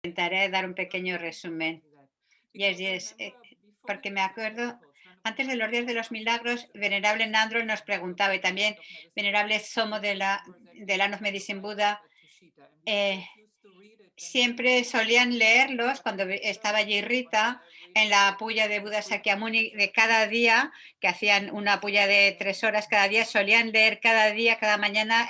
Intentaré dar un pequeño resumen. Porque me acuerdo, antes de los días de los milagros, Venerable Nandro nos preguntaba, y también Venerable Somo de la Lord Medicine Buda, eh, siempre solían leerlos cuando estaba allí Rita en la puya de Buda Sakyamuni de cada día, que hacían una puya de 3 horas cada día, solían leer cada día, cada mañana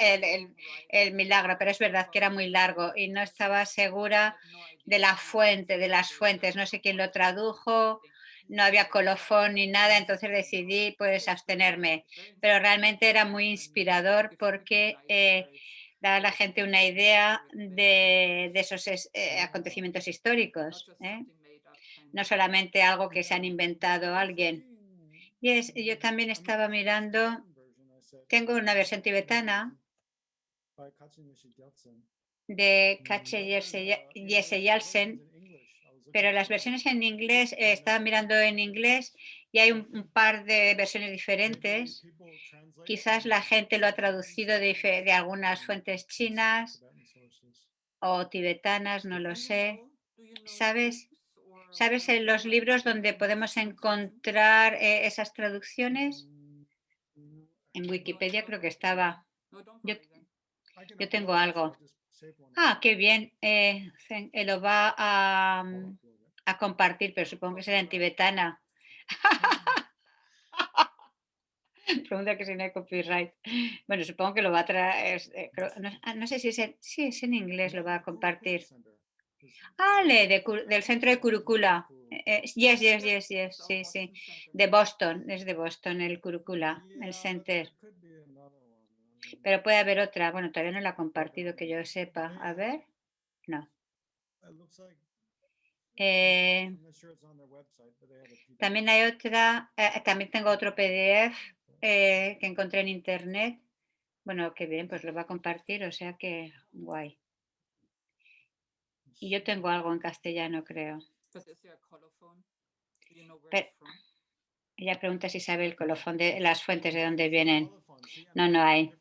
el milagro, pero es verdad que era muy largo y no estaba segura de la fuente, de las fuentes, no sé quién lo tradujo, no había colofón ni nada, entonces decidí pues abstenerme, pero realmente era muy inspirador porque dar a la gente una idea de esos acontecimientos históricos, ¿eh? No solamente algo que se han inventado alguien. Yo también estaba mirando, tengo una versión tibetana de Kache Yese Yalsen, pero las versiones en inglés, estaba mirando en inglés y hay un par de versiones diferentes. Quizás la gente lo ha traducido de algunas fuentes chinas o tibetanas, no lo sé. ¿Sabes? ¿Sabes en los libros donde podemos encontrar esas traducciones? En Wikipedia creo que estaba. Yo, yo tengo algo. Ah, qué bien. Lo va a compartir, pero supongo que será en tibetana. Pregunta que si no hay copyright. Bueno, supongo que lo va a traer. No sé si sí, es en inglés, lo va a compartir. Del centro de Kurukula. Yes, sí, sí. De Boston, es de Boston el Kurukula, el center. Pero puede haber otra. Bueno, todavía no la ha compartido que yo sepa. A ver, no. También hay otra, también tengo otro PDF que encontré en internet. Bueno, qué bien, pues lo va a compartir, o sea que guay. Y yo tengo algo en castellano, creo. Pero ella pregunta si sabe el colofón de las fuentes de dónde vienen. No hay.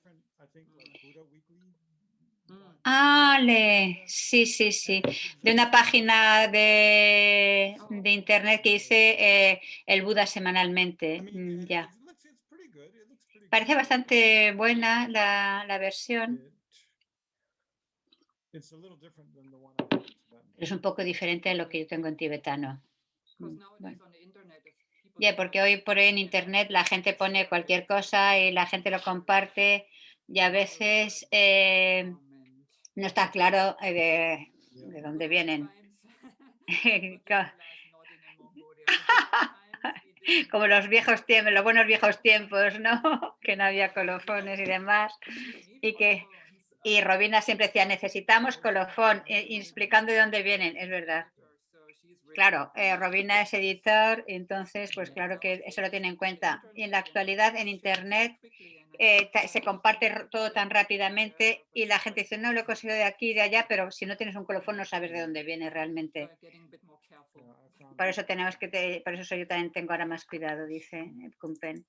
Sí, sí, sí. De una página de internet que dice el Buda semanalmente. Ya. Parece bastante buena la versión. Es un poco diferente a lo que yo tengo en tibetano. Bueno. Ya, porque hoy por hoy en internet la gente pone cualquier cosa y la gente lo comparte y a veces no está claro de dónde vienen. Como los viejos tiempos, los buenos viejos tiempos, ¿no? Que no había colofones y demás. Y Robina siempre decía, necesitamos colofón, explicando de dónde vienen, es verdad. Claro, Robina es editor, entonces, pues claro que eso lo tiene en cuenta. Y en la actualidad, en Internet, se comparte todo tan rápidamente y la gente dice, no, lo he conseguido de aquí y de allá, pero si no tienes un colofón no sabes de dónde viene realmente. Por eso por eso yo también tengo ahora más cuidado, dice Kumpen.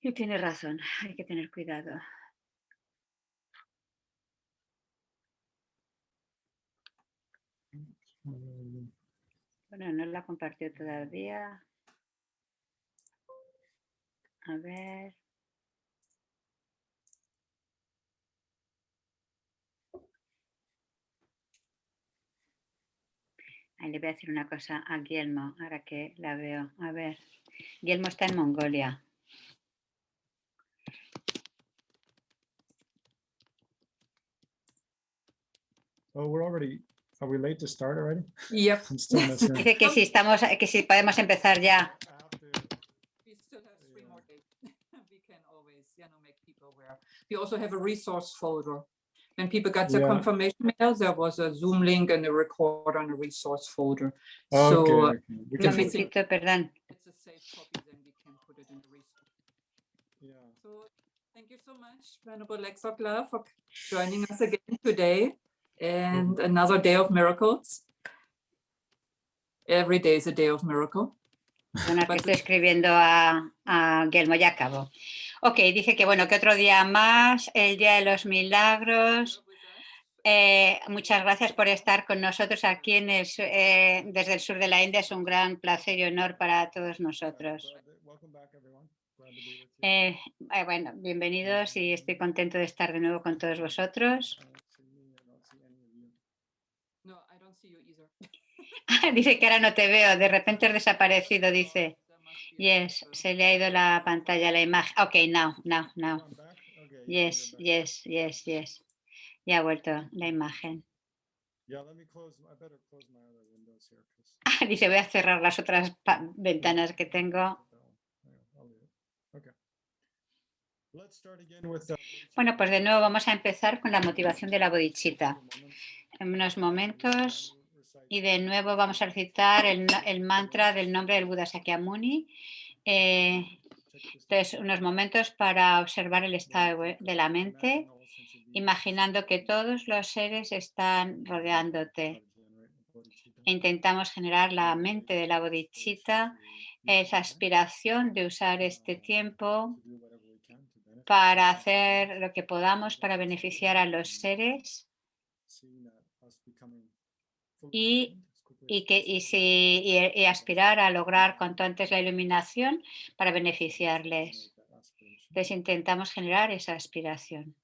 Y tiene razón, hay que tener cuidado. Bueno, no la compartió todavía. A ver. Ahí le voy a decir una cosa a Guillermo, ahora que la veo. A ver. Guillermo está en Mongolia. Are we late to start already? Yep. Dice que si podemos empezar ya. We still have 3 more days. We can always, make people aware. We also have a resource folder. When people got the confirmation mail, there was a Zoom link and a record on a resource folder. So un momentito, perdón. It's a safe copy, then we can put it in the resource. So thank you so much, Venerable Lexokla, for joining us again today and another day of miracles. Every day is a day of miracle. Bueno, aquí estoy escribiendo a Guillermo, ya acabo. Ok, dice que bueno, que otro día más, el Día de los Milagros. Muchas gracias por estar con nosotros aquí desde el sur de la India. Es un gran placer y honor para todos nosotros. Bueno, bienvenidos y estoy contento de estar de nuevo con todos vosotros. No, I don't see you either. Dice que ahora no te veo, de repente has desaparecido, dice. There must be a Yes, technical se le ha ido la pantalla, la imagen. Ok, now. Okay, Yes. Ya ha vuelto la imagen. Yeah, let me close. I better close my other windows here. 'Cause Dice, voy a cerrar las otras ventanas que tengo. I'll leave it. Okay. Let's start again with, Bueno, pues de nuevo vamos a empezar con la motivación de la bodhicitta. En unos momentos, y de nuevo vamos a recitar el mantra del nombre del Buda Sakyamuni. Entonces, unos momentos para observar el estado de la mente, imaginando que todos los seres están rodeándote. Intentamos generar la mente de la bodhicitta, esa aspiración de usar este tiempo para hacer lo que podamos para beneficiar a los seres y aspirar a lograr cuanto antes la iluminación para beneficiarles. Entonces intentamos generar esa aspiración.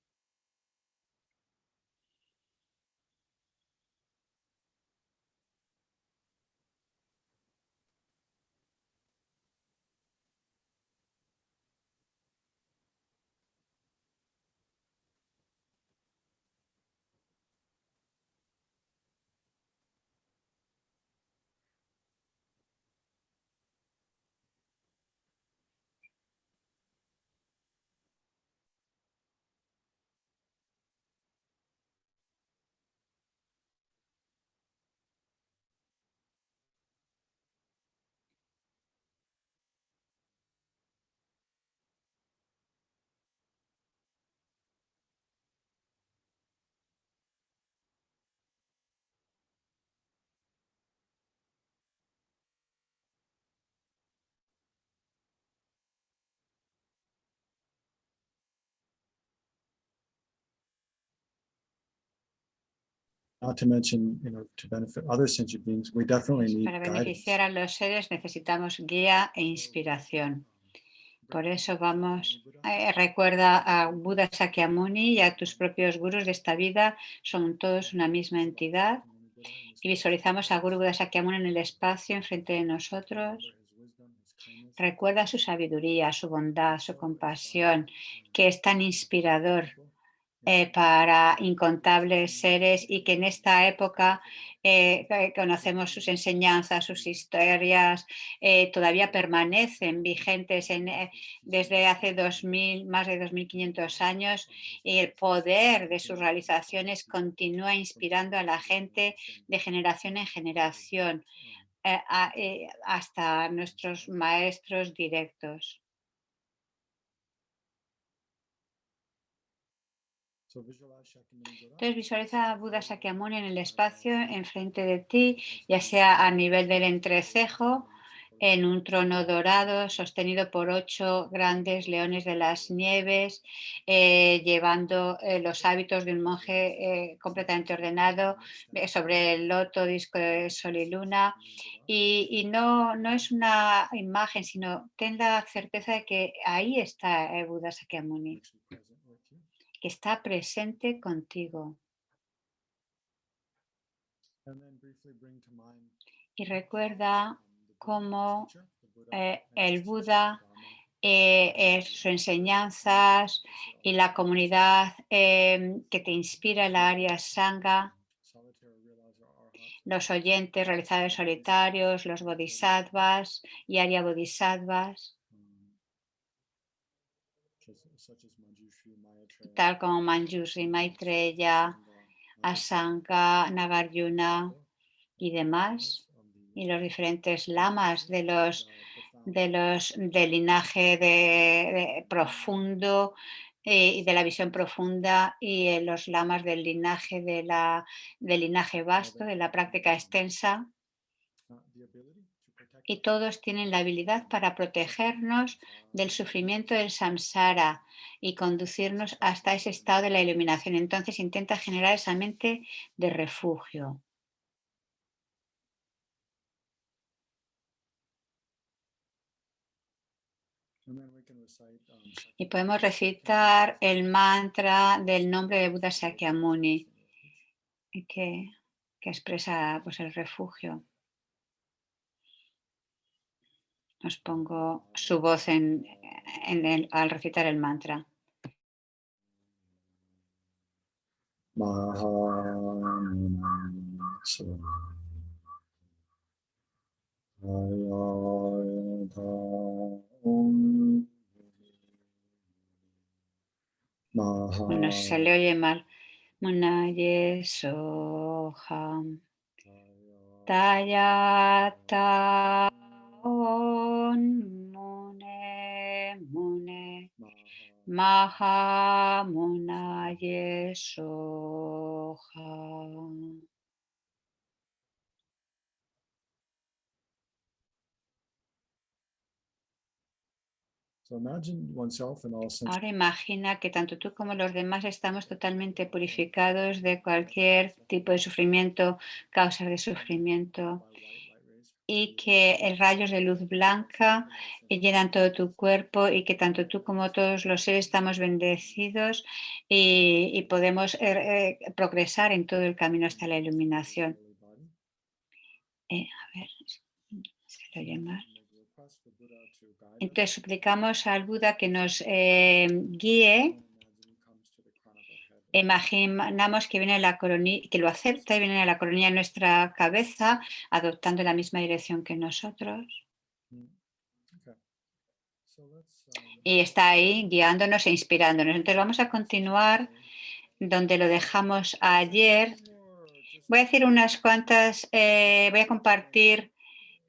not to mention, to benefit other sentient beings, we definitely need Para guidance. beneficiar a los seres necesitamos guía e inspiración. Por eso recuerda a Buda Sakyamuni y a tus propios gurús de esta vida, son todos una misma entidad. Y visualizamos a Guru Buda Sakyamuni en el espacio enfrente de nosotros. Recuerda su sabiduría, su bondad, su compasión, que es tan inspirador para incontables seres y que en esta época conocemos sus enseñanzas, sus historias, todavía permanecen vigentes desde hace más de 2500 años y el poder de sus realizaciones continúa inspirando a la gente de generación en generación hasta nuestros maestros directos. Entonces visualiza a Buda Sakyamuni en el espacio enfrente de ti, ya sea a nivel del entrecejo, en un trono dorado sostenido por 8 grandes leones de las nieves, llevando los hábitos de un monje completamente ordenado sobre el loto, disco de sol y luna. Y no es una imagen, sino ten la certeza de que ahí está Buda Sakyamuni, que está presente contigo. Y recuerda cómo el Buda, sus enseñanzas y la comunidad que te inspira, la Arya Sangha, los oyentes, realizadores solitarios, los bodhisattvas y Arya bodhisattvas, tal como Manjushri, Maitreya, Asanga, Nagarjuna y demás, y los diferentes lamas del linaje profundo y de la visión profunda y los lamas del linaje del linaje vasto, de la práctica extensa, y todos tienen la habilidad para protegernos del sufrimiento del samsara y conducirnos hasta ese estado de la iluminación. Entonces intenta generar esa mente de refugio. Y podemos recitar el mantra del nombre de Buda Sakyamuni que expresa pues, el refugio. Os pongo su voz al recitar el mantra. Bueno, se le oye mal. Munaye soham tayata mune mune maha munaye soham. Ahora imagina que tanto tú como los demás estamos totalmente purificados de cualquier tipo de sufrimiento, causas de sufrimiento, y que rayos de luz blanca llenan todo tu cuerpo y que tanto tú como todos los seres estamos bendecidos y podemos progresar en todo el camino hasta la iluminación. A ver, se lo oye mal. Entonces suplicamos al Buda que nos guíe. Imaginamos que viene la coronilla, que lo acepta y viene a la coronilla de nuestra cabeza, adoptando la misma dirección que nosotros. Y está ahí guiándonos e inspirándonos. Entonces vamos a continuar donde lo dejamos ayer. Voy a decir unas cuantas, voy a compartir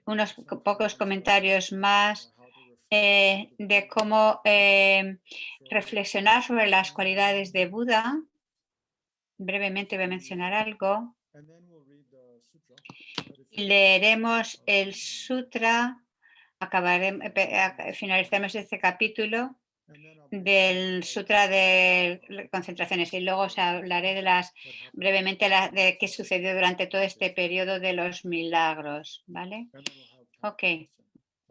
unos pocos comentarios más de cómo reflexionar sobre las cualidades de Buda. Brevemente voy a mencionar algo. Leeremos el sutra, finalizaremos este capítulo del sutra de concentraciones y luego os hablaré brevemente de qué sucedió durante todo este periodo de los milagros, ¿vale? Ok,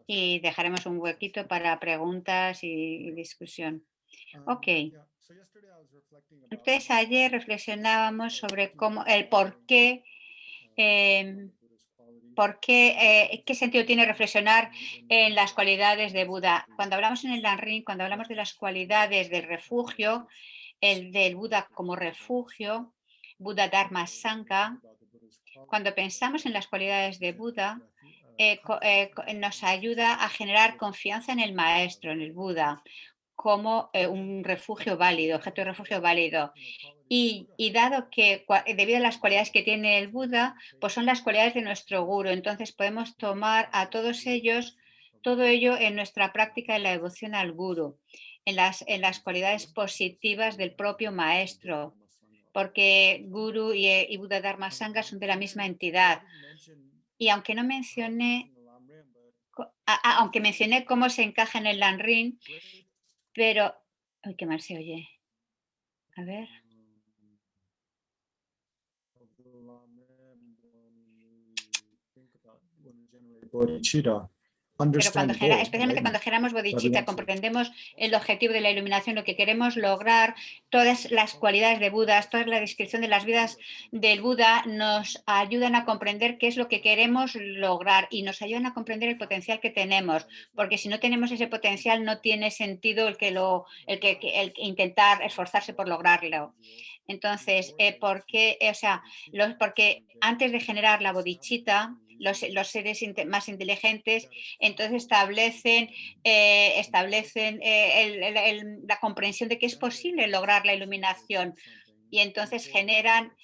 y dejaremos un huequito para preguntas y discusión. Ok. Entonces ayer reflexionábamos sobre el por qué, qué sentido tiene reflexionar en las cualidades de Buda. Cuando hablamos en el Danrin, cuando hablamos de las cualidades del refugio, del Buda como refugio, Buda Dharma Sangha, cuando pensamos en las cualidades de Buda, nos ayuda a generar confianza en el maestro, en el Buda, como un refugio válido, objeto de refugio válido. Y dado que debido a las cualidades que tiene el Buda, pues son las cualidades de nuestro guru. Entonces podemos tomar a todos ellos, todo ello en nuestra práctica de la devoción al guru, en las cualidades positivas del propio maestro, porque guru y Buda Dharma Sangha son de la misma entidad. Y aunque no mencioné, aunque mencioné cómo se encaja en el Danrin, pero... Uy, qué mal se oye. A ver. Pero especialmente cuando generamos bodhicitta, comprendemos el objetivo de la iluminación, lo que queremos lograr, todas las cualidades de Buda, toda la descripción de las vidas del Buda nos ayudan a comprender qué es lo que queremos lograr y nos ayudan a comprender el potencial que tenemos, porque si no tenemos ese potencial no tiene sentido el intentar esforzarse por lograrlo. Entonces, porque antes de generar la bodhicitta, los seres más inteligentes entonces establecen la comprensión de que es posible lograr la iluminación y entonces generan,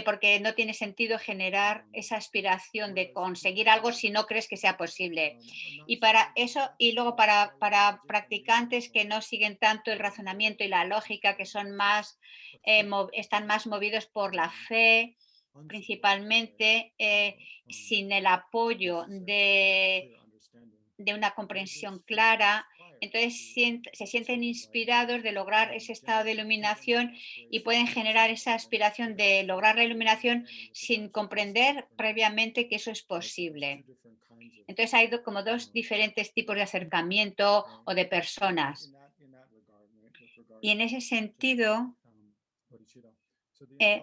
porque no tiene sentido generar esa aspiración de conseguir algo si no crees que sea posible. Y para eso, y luego para practicantes que no siguen tanto el razonamiento y la lógica, que son están más movidos por la principalmente sin el apoyo de de una comprensión clara, entonces se sienten inspirados de lograr ese estado de iluminación y pueden generar esa aspiración de lograr la iluminación sin comprender previamente que eso es posible. Entonces hay como dos diferentes tipos de acercamiento o de personas. Y en ese sentido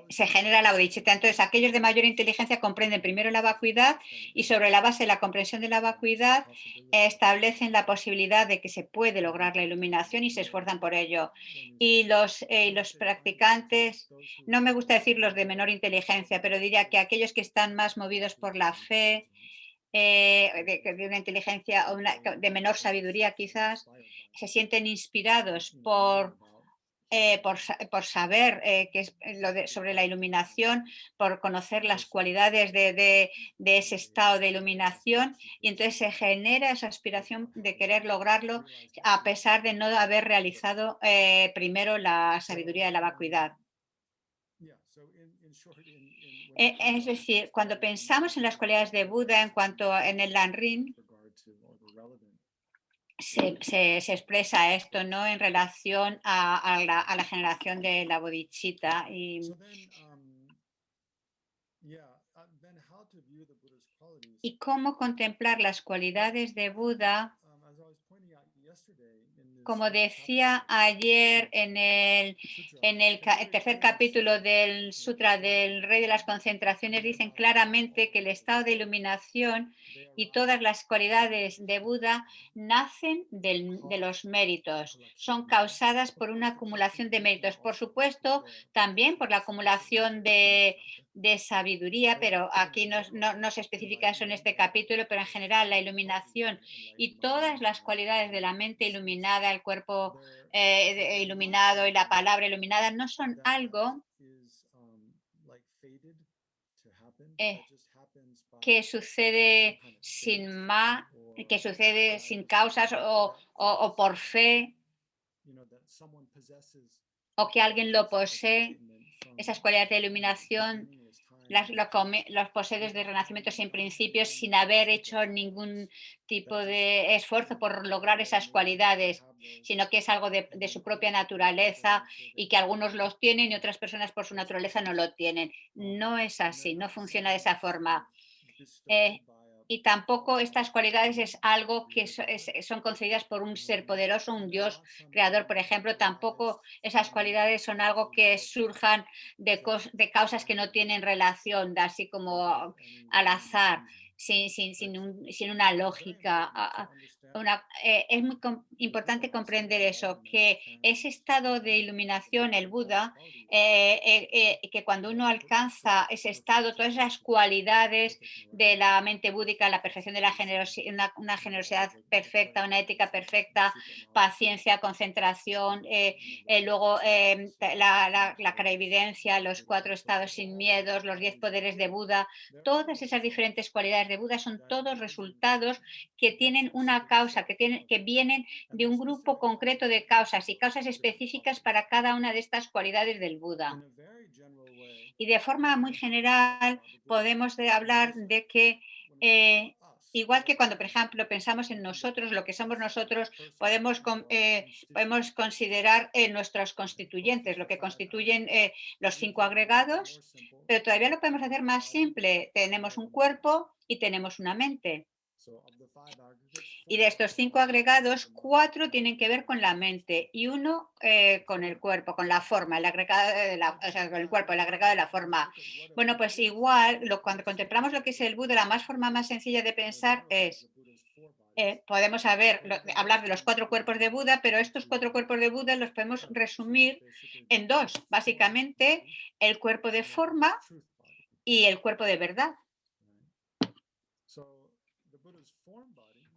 se genera la bodhicitta. Entonces aquellos de mayor inteligencia comprenden primero la vacuidad y sobre la base de la comprensión de la vacuidad establecen la posibilidad de que se puede lograr la iluminación y se esfuerzan por ello. Y los practicantes, no me gusta decir los de menor inteligencia, pero diría que aquellos que están más movidos por la fe, de una inteligencia o de menor sabiduría quizás, se sienten inspirados por saber qué es sobre la iluminación, por conocer las cualidades de ese estado de iluminación, y entonces se genera esa aspiración de querer lograrlo a pesar de no haber realizado primero la sabiduría de la vacuidad. Es decir, cuando pensamos en las cualidades de Buda en cuanto en el Lanrin, se expresa esto, ¿no? En relación a la generación de la bodhicitta. Y cómo contemplar las cualidades de Buda, como decía ayer en el tercer capítulo del Sutra del Rey de las Concentraciones, dicen claramente que el estado de iluminación y todas las cualidades de Buda nacen de los méritos, son causadas por una acumulación de méritos, por supuesto, también por la acumulación de sabiduría, pero aquí no se especifica eso en este capítulo, pero en general la iluminación y todas las cualidades de la mente iluminada, el cuerpo iluminado y la palabra iluminada no son algo que sucede que sucede sin causas o por fe, o que alguien lo posee. Esas cualidades de iluminación los posee desde el Renacimiento sin principios, sin haber hecho ningún tipo de esfuerzo por lograr esas cualidades, sino que es algo de su propia naturaleza y que algunos los tienen y otras personas por su naturaleza no lo tienen. No es así, no funciona de esa forma. Y tampoco estas cualidades es algo que son concedidas por un ser poderoso, un Dios creador, por ejemplo. Tampoco esas cualidades son algo que surjan de causas que no tienen relación, así como al azar, sin una lógica. Es muy importante comprender eso, que ese estado de iluminación, el Buda, que cuando uno alcanza ese estado, todas esas cualidades de la mente búdica, la perfección de la generosidad, una generosidad perfecta, una ética perfecta, paciencia, concentración, luego la clarividencia, los 4 estados sin miedos, los 10 poderes de Buda, todas esas diferentes cualidades de Buda son todos resultados que tienen una causa, que vienen de un grupo concreto de causas y causas específicas para cada una de estas cualidades del Buda. Y de forma muy general podemos hablar de que igual que cuando, por ejemplo, pensamos en nosotros, lo que somos nosotros, podemos considerar nuestros constituyentes, lo que constituyen los 5 agregados, pero todavía lo podemos hacer más simple. Tenemos un cuerpo y tenemos una mente. Y de estos 5 agregados, 4 tienen que ver con la mente y 1 con el cuerpo, con la forma, el agregado con el cuerpo, el agregado de la forma. Bueno, pues igual, cuando contemplamos lo que es el Buda, la forma más sencilla de pensar es, podemos hablar de los 4 cuerpos de Buda, pero estos 4 cuerpos de Buda los podemos resumir en 2, básicamente el cuerpo de forma y el cuerpo de verdad.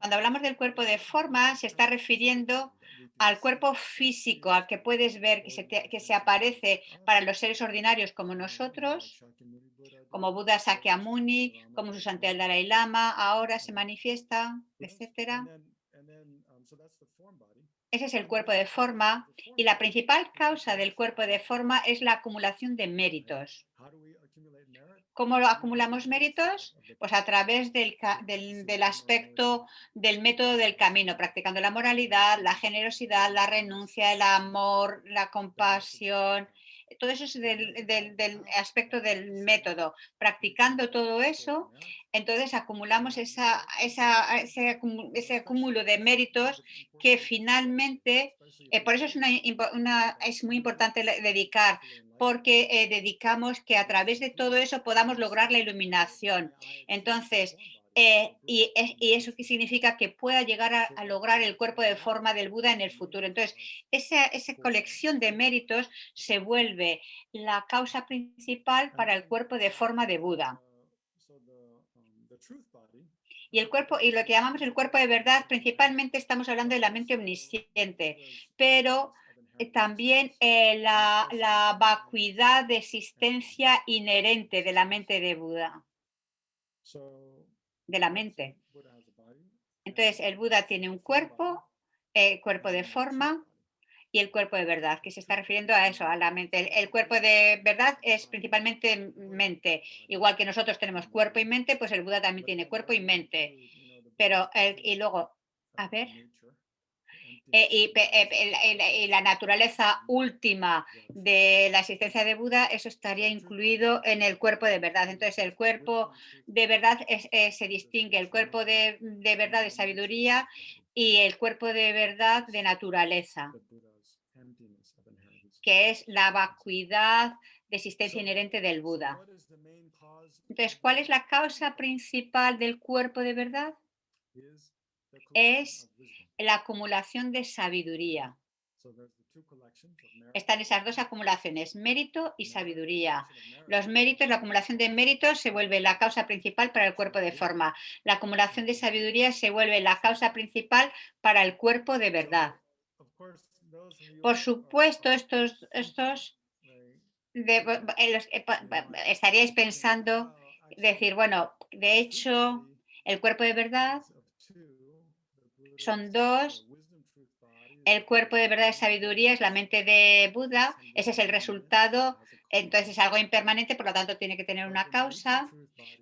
Cuando hablamos del cuerpo de forma, se está refiriendo al cuerpo físico, al que puedes ver, que se aparece para los seres ordinarios como nosotros, como Buda Sakyamuni, como su santidad el Dalai Lama, ahora se manifiesta, etc. Ese es el cuerpo de forma y la principal causa del cuerpo de forma es la acumulación de méritos. ¿Cómo acumulamos méritos? Pues a través del aspecto del método del camino, practicando la moralidad, la generosidad, la renuncia, el amor, la compasión. Todo eso es del aspecto del método. Practicando todo eso, entonces acumulamos ese acúmulo de méritos que finalmente, por eso es muy importante dedicar, porque dedicamos que a través de todo eso podamos lograr la iluminación. Entonces, y eso qué significa que pueda llegar a lograr el cuerpo de forma del Buda en el futuro. Entonces, esa colección de méritos se vuelve la causa principal para el cuerpo de forma de Buda. Y el cuerpo, y lo que llamamos el cuerpo de verdad, principalmente estamos hablando de la mente omnisciente, pero también la vacuidad de existencia inherente de la mente de Buda, de la mente. Entonces, el Buda tiene un cuerpo de forma y el cuerpo de verdad, que se está refiriendo a eso, a la mente. El cuerpo de verdad es principalmente mente. Igual que nosotros tenemos cuerpo y mente, pues el Buda también tiene cuerpo y mente. Pero, y luego, a ver, y la naturaleza última de la existencia de Buda, eso estaría incluido en el cuerpo de verdad. Entonces, el cuerpo de verdad se distingue, el cuerpo de verdad de sabiduría y el cuerpo de verdad de naturaleza, que es la vacuidad de existencia inherente del Buda. Entonces, ¿cuál es la causa principal del cuerpo de verdad? Es la acumulación de sabiduría. Están esas dos acumulaciones, mérito y sabiduría. Los méritos, la acumulación de méritos se vuelve la causa principal para el cuerpo de forma. La acumulación de sabiduría se vuelve la causa principal para el cuerpo de verdad. Por supuesto, estaríais pensando, decir, bueno, de hecho, el cuerpo de verdad son dos. El cuerpo de verdad de sabiduría es la mente de Buda, ese es el resultado, entonces es algo impermanente, por lo tanto tiene que tener una causa,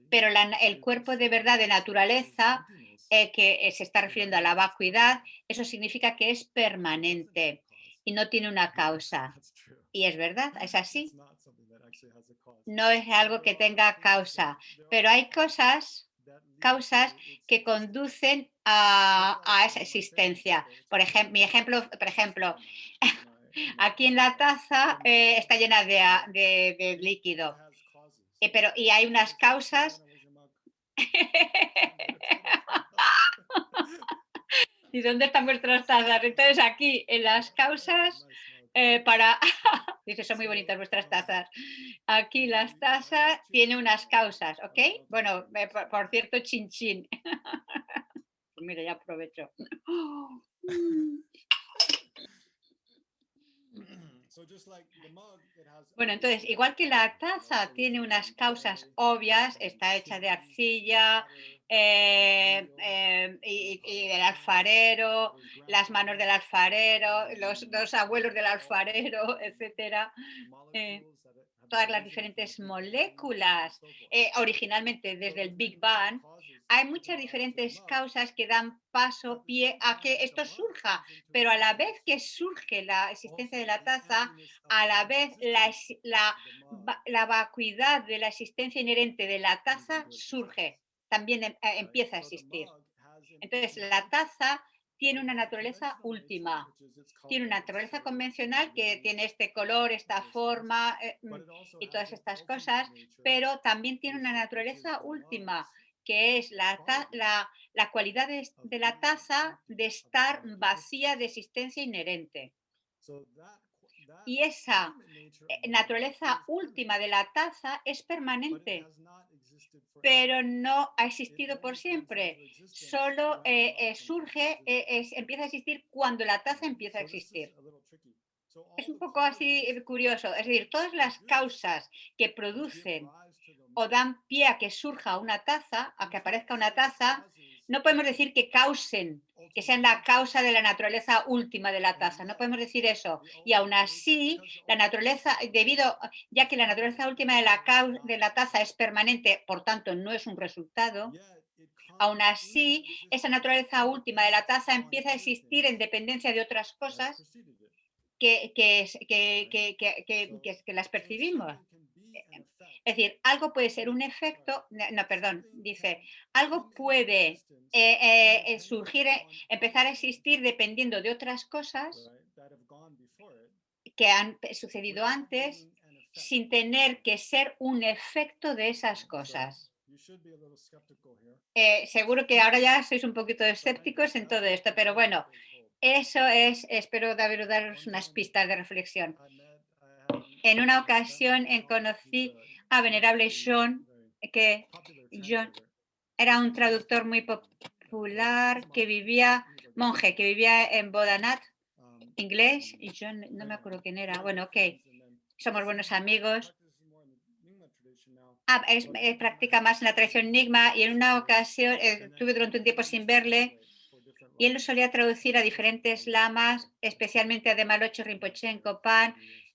pero el cuerpo de verdad de naturaleza, que se está refiriendo a la vacuidad, eso significa que es permanente y no tiene una causa. Y es verdad, es así. No es algo que tenga causa, pero hay causas que conducen a esa existencia. Por ejemplo, aquí en la taza está llena de líquido, y hay unas causas. ¿Y dónde están vuestras tazas? Entonces aquí en las causas para... Dice, son muy bonitas vuestras tazas. Aquí las tazas tiene unas causas, ¿ok? Bueno, por cierto, chin chin. Pues mira, ya aprovecho. Bueno, entonces, igual que la taza tiene unas causas obvias, está hecha de arcilla y del alfarero, las manos del alfarero, los dos abuelos del alfarero, etcétera. Todas las diferentes moléculas, originalmente desde el Big Bang, hay muchas diferentes causas que dan pie a que esto surja, pero a la vez que surge la existencia de la taza, a la vez la vacuidad de la existencia inherente de la taza surge, también empieza a existir. Entonces, la taza tiene una naturaleza última, tiene una naturaleza convencional que tiene este color, esta forma y todas estas cosas, pero también tiene una naturaleza última, que es la cualidad de la taza de estar vacía de existencia inherente. Y esa naturaleza última de la taza es permanente, pero no ha existido por siempre. Solo surge, empieza a existir cuando la taza empieza a existir. Es un poco así curioso. Es decir, todas las causas que producen o dan pie a que surja una taza, a que aparezca una taza, no podemos decir que causen, que sean la causa de la naturaleza última de la taza. No podemos decir eso. Y aún así, la naturaleza, ya que la naturaleza última de la taza es permanente, por tanto, no es un resultado, aún así, esa naturaleza última de la taza empieza a existir en dependencia de otras cosas que las percibimos. Es decir, algo puede ser un efecto, no, perdón, dice, algo puede surgir, empezar a existir dependiendo de otras cosas que han sucedido antes sin tener que ser un efecto de esas cosas. Seguro que ahora ya sois un poquito escépticos en todo esto, pero bueno, eso es, espero daros unas pistas de reflexión. En una ocasión conocí a Venerable John, que John era un traductor muy popular monje, que vivía en Bodanat, inglés, y John, no me acuerdo quién era. Bueno, ok, somos buenos amigos. Practica más en la tradición Nigma y en una ocasión estuve durante un tiempo sin verle y él lo solía traducir a diferentes lamas, especialmente a Demalocho Rinpoche en Copán,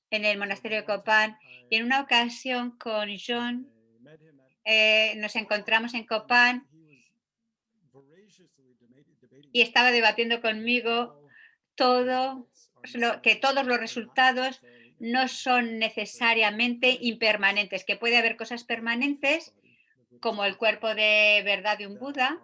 en el monasterio de Copán. Y en una ocasión con John nos encontramos en Copán y estaba debatiendo conmigo que todos los resultados no son necesariamente impermanentes, que puede haber cosas permanentes como el cuerpo de verdad de un Buda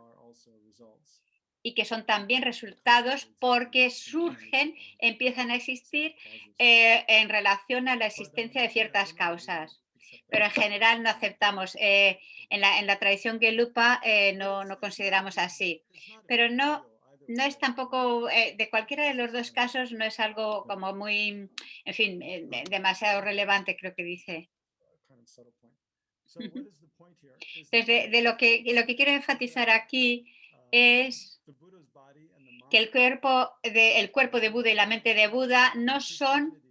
y que son también resultados porque surgen, empiezan a existir en relación a la existencia de ciertas causas. Pero en general no aceptamos, en la tradición Gelupa no consideramos así. Pero no es tampoco, de cualquiera de los dos casos, no es algo como muy, en fin, demasiado relevante, creo que dice. Entonces, lo que quiero enfatizar aquí es que el cuerpo de Buda y la mente de Buda no son,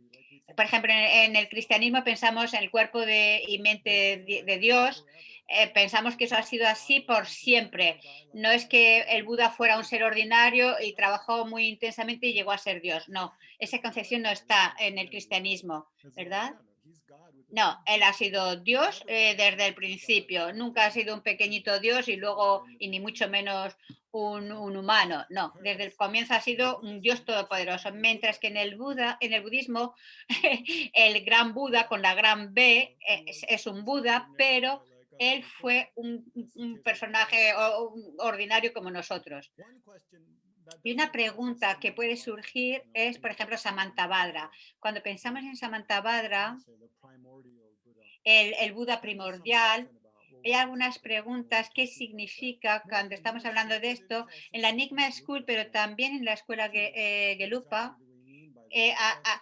por ejemplo, en el cristianismo pensamos en el cuerpo y mente de Dios, pensamos que eso ha sido así por siempre. No es que el Buda fuera un ser ordinario y trabajó muy intensamente y llegó a ser Dios. No, esa concepción no está en el cristianismo, ¿verdad? No, él ha sido Dios desde el principio. Nunca ha sido un pequeñito Dios y luego, y ni mucho menos un humano. No, desde el comienzo ha sido un Dios todopoderoso. Mientras que en el budismo, el gran Buda con la gran B es un Buda, pero él fue un personaje ordinario como nosotros. Y una pregunta que puede surgir es, por ejemplo, Samantabhadra. Cuando pensamos en Samantabhadra, el Buda primordial, hay algunas preguntas. ¿Qué significa cuando estamos hablando de esto? En la Enigma School, pero también en la escuela Gelupa.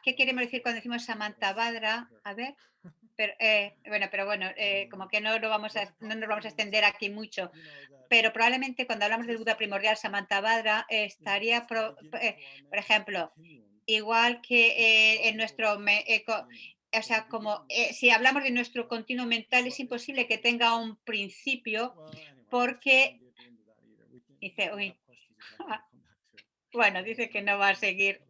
¿Qué queremos decir cuando decimos Samantabhadra? A ver. Pero bueno, como que no nos vamos a extender aquí mucho. Pero probablemente cuando hablamos del Buda primordial, Samantabhadra, estaría, por ejemplo, igual que en nuestro, o sea, como si hablamos de nuestro continuo mental, es imposible que tenga un principio porque dice, uy, bueno, dice que no va a seguir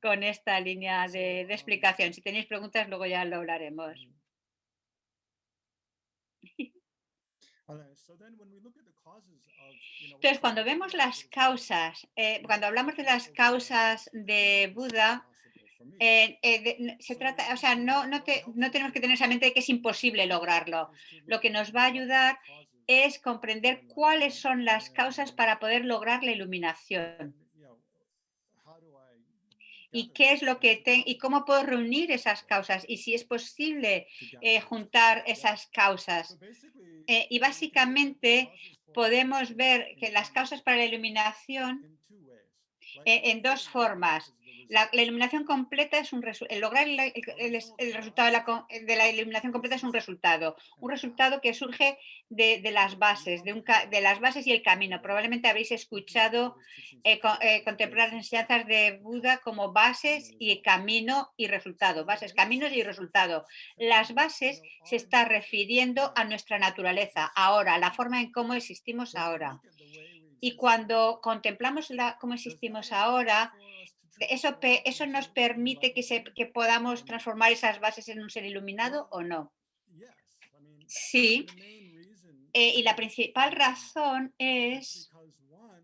con esta línea de explicación. Si tenéis preguntas, luego ya lo hablaremos. Entonces, cuando vemos las causas, cuando hablamos de las causas de Buda, se trata, o sea, no tenemos que tener esa mente de que es imposible lograrlo. Lo que nos va a ayudar es comprender cuáles son las causas para poder lograr la iluminación. Y qué es lo que y cómo puedo reunir esas causas y si es posible juntar esas causas. Y básicamente podemos ver que las causas para la iluminación en dos formas. La iluminación completa es lograr el resultado de la iluminación completa es un resultado que surge de las bases, de las bases y el camino. Probablemente habéis escuchado contemplar las enseñanzas de Buda como bases y camino y resultado, bases, caminos y resultado. Las bases se está refiriendo a nuestra naturaleza ahora, a la forma en cómo existimos ahora. Y cuando contemplamos cómo existimos ahora, eso nos permite que podamos transformar esas bases en un ser iluminado o no. Sí, y la principal razón es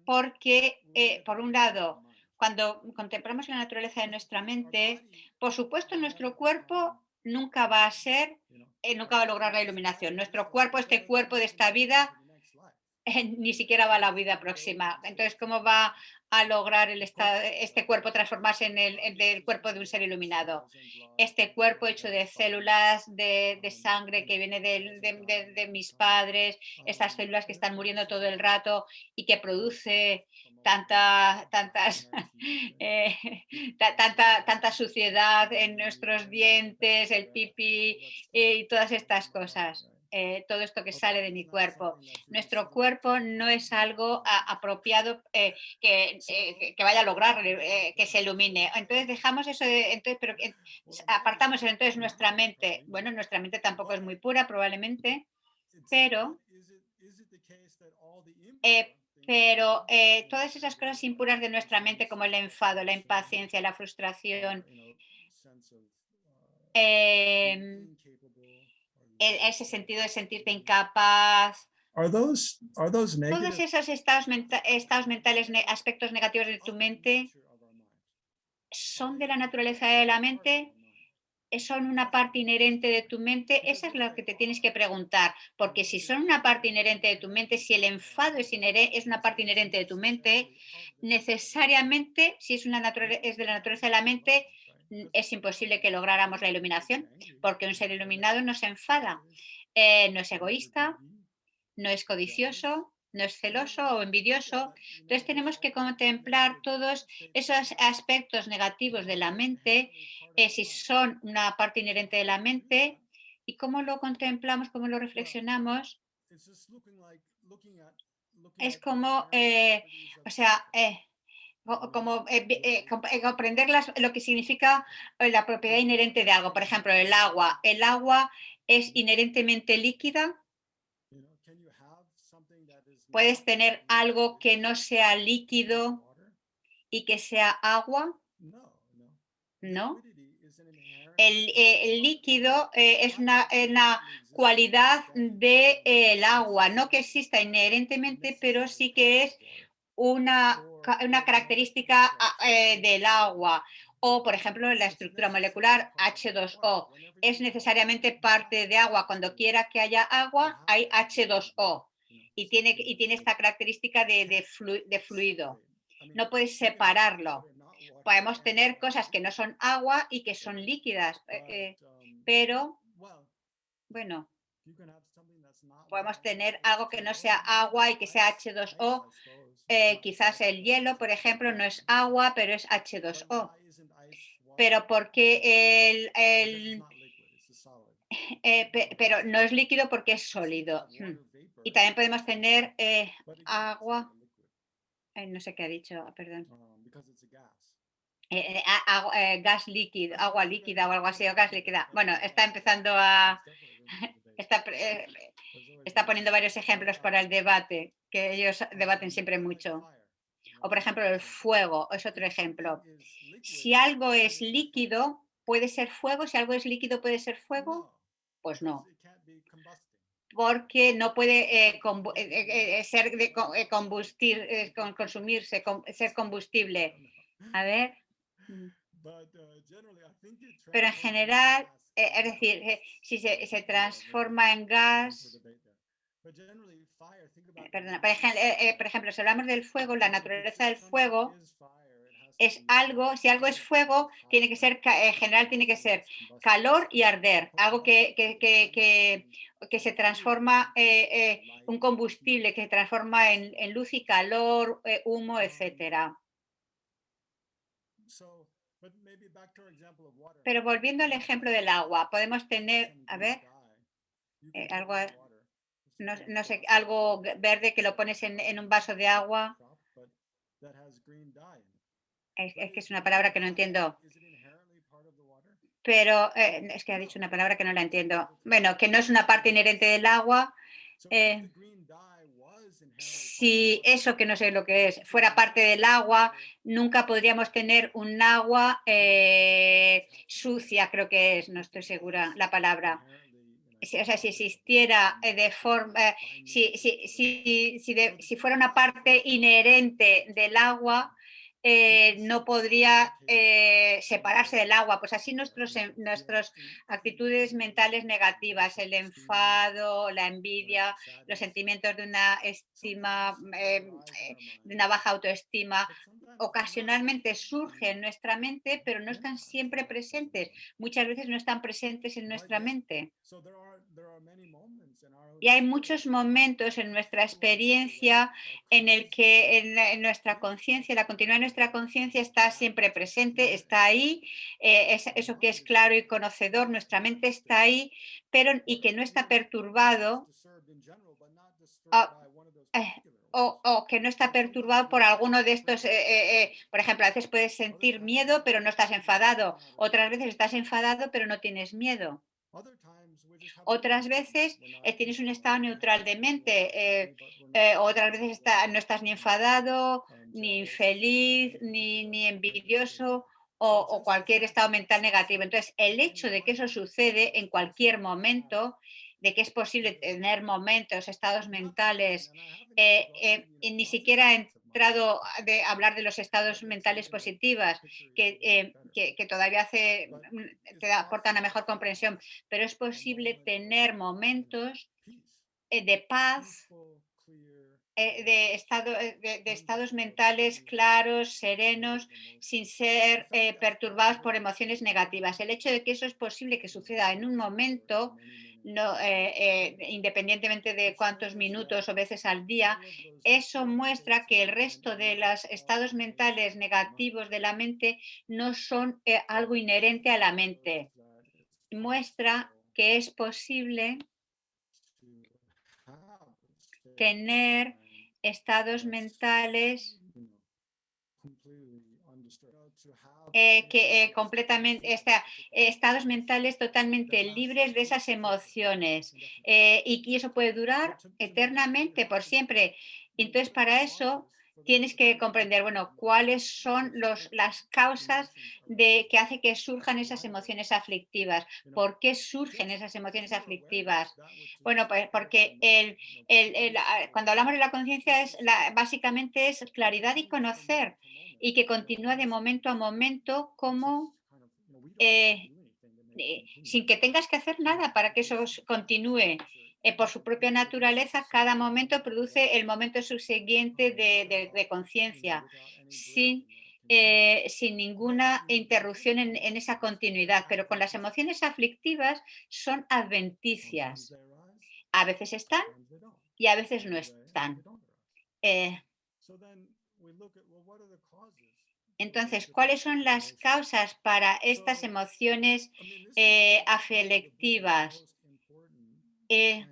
porque, por un lado, cuando contemplamos la naturaleza de nuestra mente, por supuesto, nuestro cuerpo nunca va a ser, nunca va a lograr la iluminación. Nuestro cuerpo, este cuerpo de esta vida, ni siquiera va a la vida próxima. Entonces, ¿cómo va a lograr este cuerpo transformarse en el cuerpo de un ser iluminado? Este cuerpo hecho de células, de sangre que viene de mis padres, estas células que están muriendo todo el rato y que produce eh, tanta suciedad en nuestros dientes, el pipí y todas estas cosas. Todo esto que sale de mi cuerpo. Nuestro cuerpo no es algo apropiado que vaya a lograr que se ilumine. Entonces dejamos eso, pero apartamos entonces nuestra mente. Bueno, nuestra mente tampoco es muy pura probablemente, pero todas esas cosas impuras de nuestra mente como el enfado, la impaciencia, la frustración, ese sentido de sentirte incapaz, todos esos estados mentales, aspectos negativos de tu mente, son de la naturaleza de la mente, son una parte inherente de tu mente. Esa es lo que te tienes que preguntar, porque si son una parte inherente de tu mente, si el enfado es una parte inherente de tu mente, necesariamente, si es de la naturaleza de la mente, es imposible que lográramos la iluminación, porque un ser iluminado no se enfada, no es egoísta, no es codicioso, no es celoso o envidioso. Entonces tenemos que contemplar todos esos aspectos negativos de la mente, si son una parte inherente de la mente, y cómo lo contemplamos, cómo lo reflexionamos. Es como, o sea, como comprender lo que significa la propiedad inherente de algo. Por ejemplo, el agua. El agua es inherentemente líquida. Puedes tener algo que no sea líquido y que sea agua, ¿no? El líquido es una cualidad del agua, no que exista inherentemente, pero sí que es una característica del agua. O, por ejemplo, la estructura molecular H2O es necesariamente parte de agua. Cuando quiera que haya agua, hay H2O y tiene esta característica de fluido. No puedes separarlo. Podemos tener cosas que no son agua y que son líquidas, pero bueno, podemos tener algo que no sea agua y que sea H2O. Quizás el hielo, por ejemplo, no es agua, pero es H2O. Pero porque pero no es líquido porque es sólido. Y también podemos tener agua. No sé qué ha dicho, perdón. Gas líquido, agua líquida o algo así, o gas líquida. Bueno, está empezando está poniendo varios ejemplos para el debate, que ellos debaten siempre mucho. O, por ejemplo, el fuego es otro ejemplo. Si algo es líquido, ¿puede ser fuego? Si algo es líquido, ¿puede ser fuego? Pues no, porque no puede ser consumirse, ser combustible. A ver. Pero en general, es decir, si se transforma en gas, perdona, por ejemplo, si hablamos del fuego, la naturaleza del fuego es algo, si algo es fuego, tiene que ser, en general tiene que ser calor y arder, algo que se transforma, un combustible que se transforma en luz y calor, humo, etcétera. Pero volviendo al ejemplo del agua, podemos tener, a ver, algo, no sé, algo verde que lo pones en un vaso de agua. Es que es una palabra que no entiendo. Pero es que ha dicho una palabra que no la entiendo. Bueno, que no es una parte inherente del agua. Si eso, que no sé lo que es, fuera parte del agua, nunca podríamos tener un agua sucia, creo que es, no estoy segura la palabra. O sea, si existiera de forma, si fuera una parte inherente del agua, no podría separarse del agua. Pues así nuestras actitudes mentales negativas, el enfado, la envidia, los sentimientos de una estima, de una baja autoestima, ocasionalmente surgen en nuestra mente, pero no están siempre presentes. Muchas veces no están presentes en nuestra mente. Y hay muchos momentos en nuestra experiencia en el que en nuestra conciencia, la continuidad de nuestra conciencia está siempre presente, está ahí, eso que es claro y conocedor, nuestra mente está ahí, pero y que no está perturbado, ah, o que no está perturbado por alguno de estos, por ejemplo, a veces puedes sentir miedo, pero no estás enfadado, otras veces estás enfadado, pero no tienes miedo. Otras veces tienes un estado neutral de mente, otras veces no estás ni enfadado, ni infeliz, ni envidioso o cualquier estado mental negativo. Entonces, el hecho de que eso sucede en cualquier momento, de que es posible tener momentos, estados mentales, y ni siquiera he entrado de hablar de los estados mentales positivas, que todavía te aportan una mejor comprensión, pero es posible tener momentos de paz, de estados mentales claros, serenos, sin ser perturbados por emociones negativas. El hecho de que eso es posible que suceda en un momento, no, independientemente de cuántos minutos o veces al día, eso muestra que el resto de los estados mentales negativos de la mente no son algo inherente a la mente. Muestra que es posible tener estados mentales completamente, estados mentales totalmente libres de esas emociones, y que eso puede durar eternamente, por siempre. Entonces, para eso tienes que comprender, bueno, cuáles son las causas que hace que surjan esas emociones aflictivas. ¿Por qué surgen esas emociones aflictivas? Bueno, pues porque cuando hablamos de la conciencia, básicamente es claridad y conocer, y que continúa de momento a momento como sin que tengas que hacer nada para que eso continúe. Por su propia naturaleza, cada momento produce el momento subsiguiente de conciencia, sin ninguna interrupción en esa continuidad. Pero con las emociones aflictivas son adventicias. A veces están y a veces no están. Eh, Entonces, ¿cuáles son las causas para estas emociones afectivas? Eh,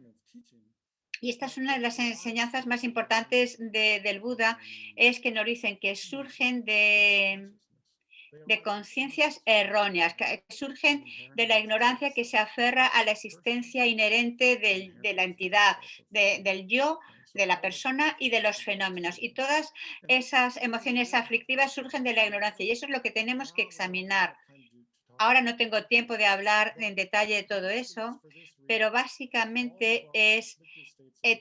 y esta es una de las enseñanzas más importantes del Buda, es que nos dicen que surgen de conciencias erróneas, que surgen de la ignorancia que se aferra a la existencia inherente de la entidad, del yo, de la persona y de los fenómenos. Y todas esas emociones aflictivas surgen de la ignorancia y eso es lo que tenemos que examinar. Ahora no tengo tiempo de hablar en detalle de todo eso, pero básicamente es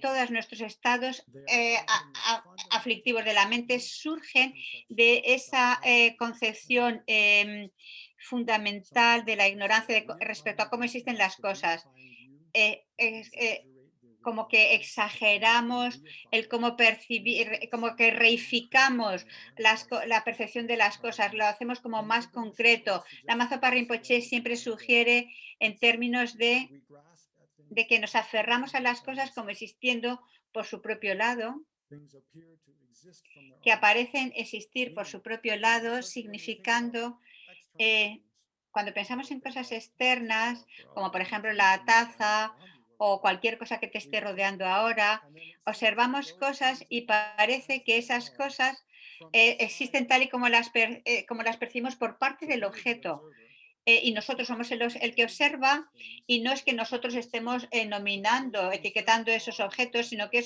todos nuestros estados aflictivos de la mente surgen de esa concepción fundamental de la ignorancia respecto a cómo existen las cosas. Como que exageramos el cómo percibir, como que reificamos la percepción de las cosas, lo hacemos como más concreto. La Mazopa Rinpoche siempre sugiere en términos de que nos aferramos a las cosas como existiendo por su propio lado, que aparecen existir por su propio lado, significando, cuando pensamos en cosas externas, como por ejemplo la taza o cualquier cosa que te esté rodeando ahora, observamos cosas y parece que esas cosas existen tal y como las percibimos por parte del objeto. y nosotros somos el que observa, y no es que nosotros estemos nominando, etiquetando esos objetos, sino que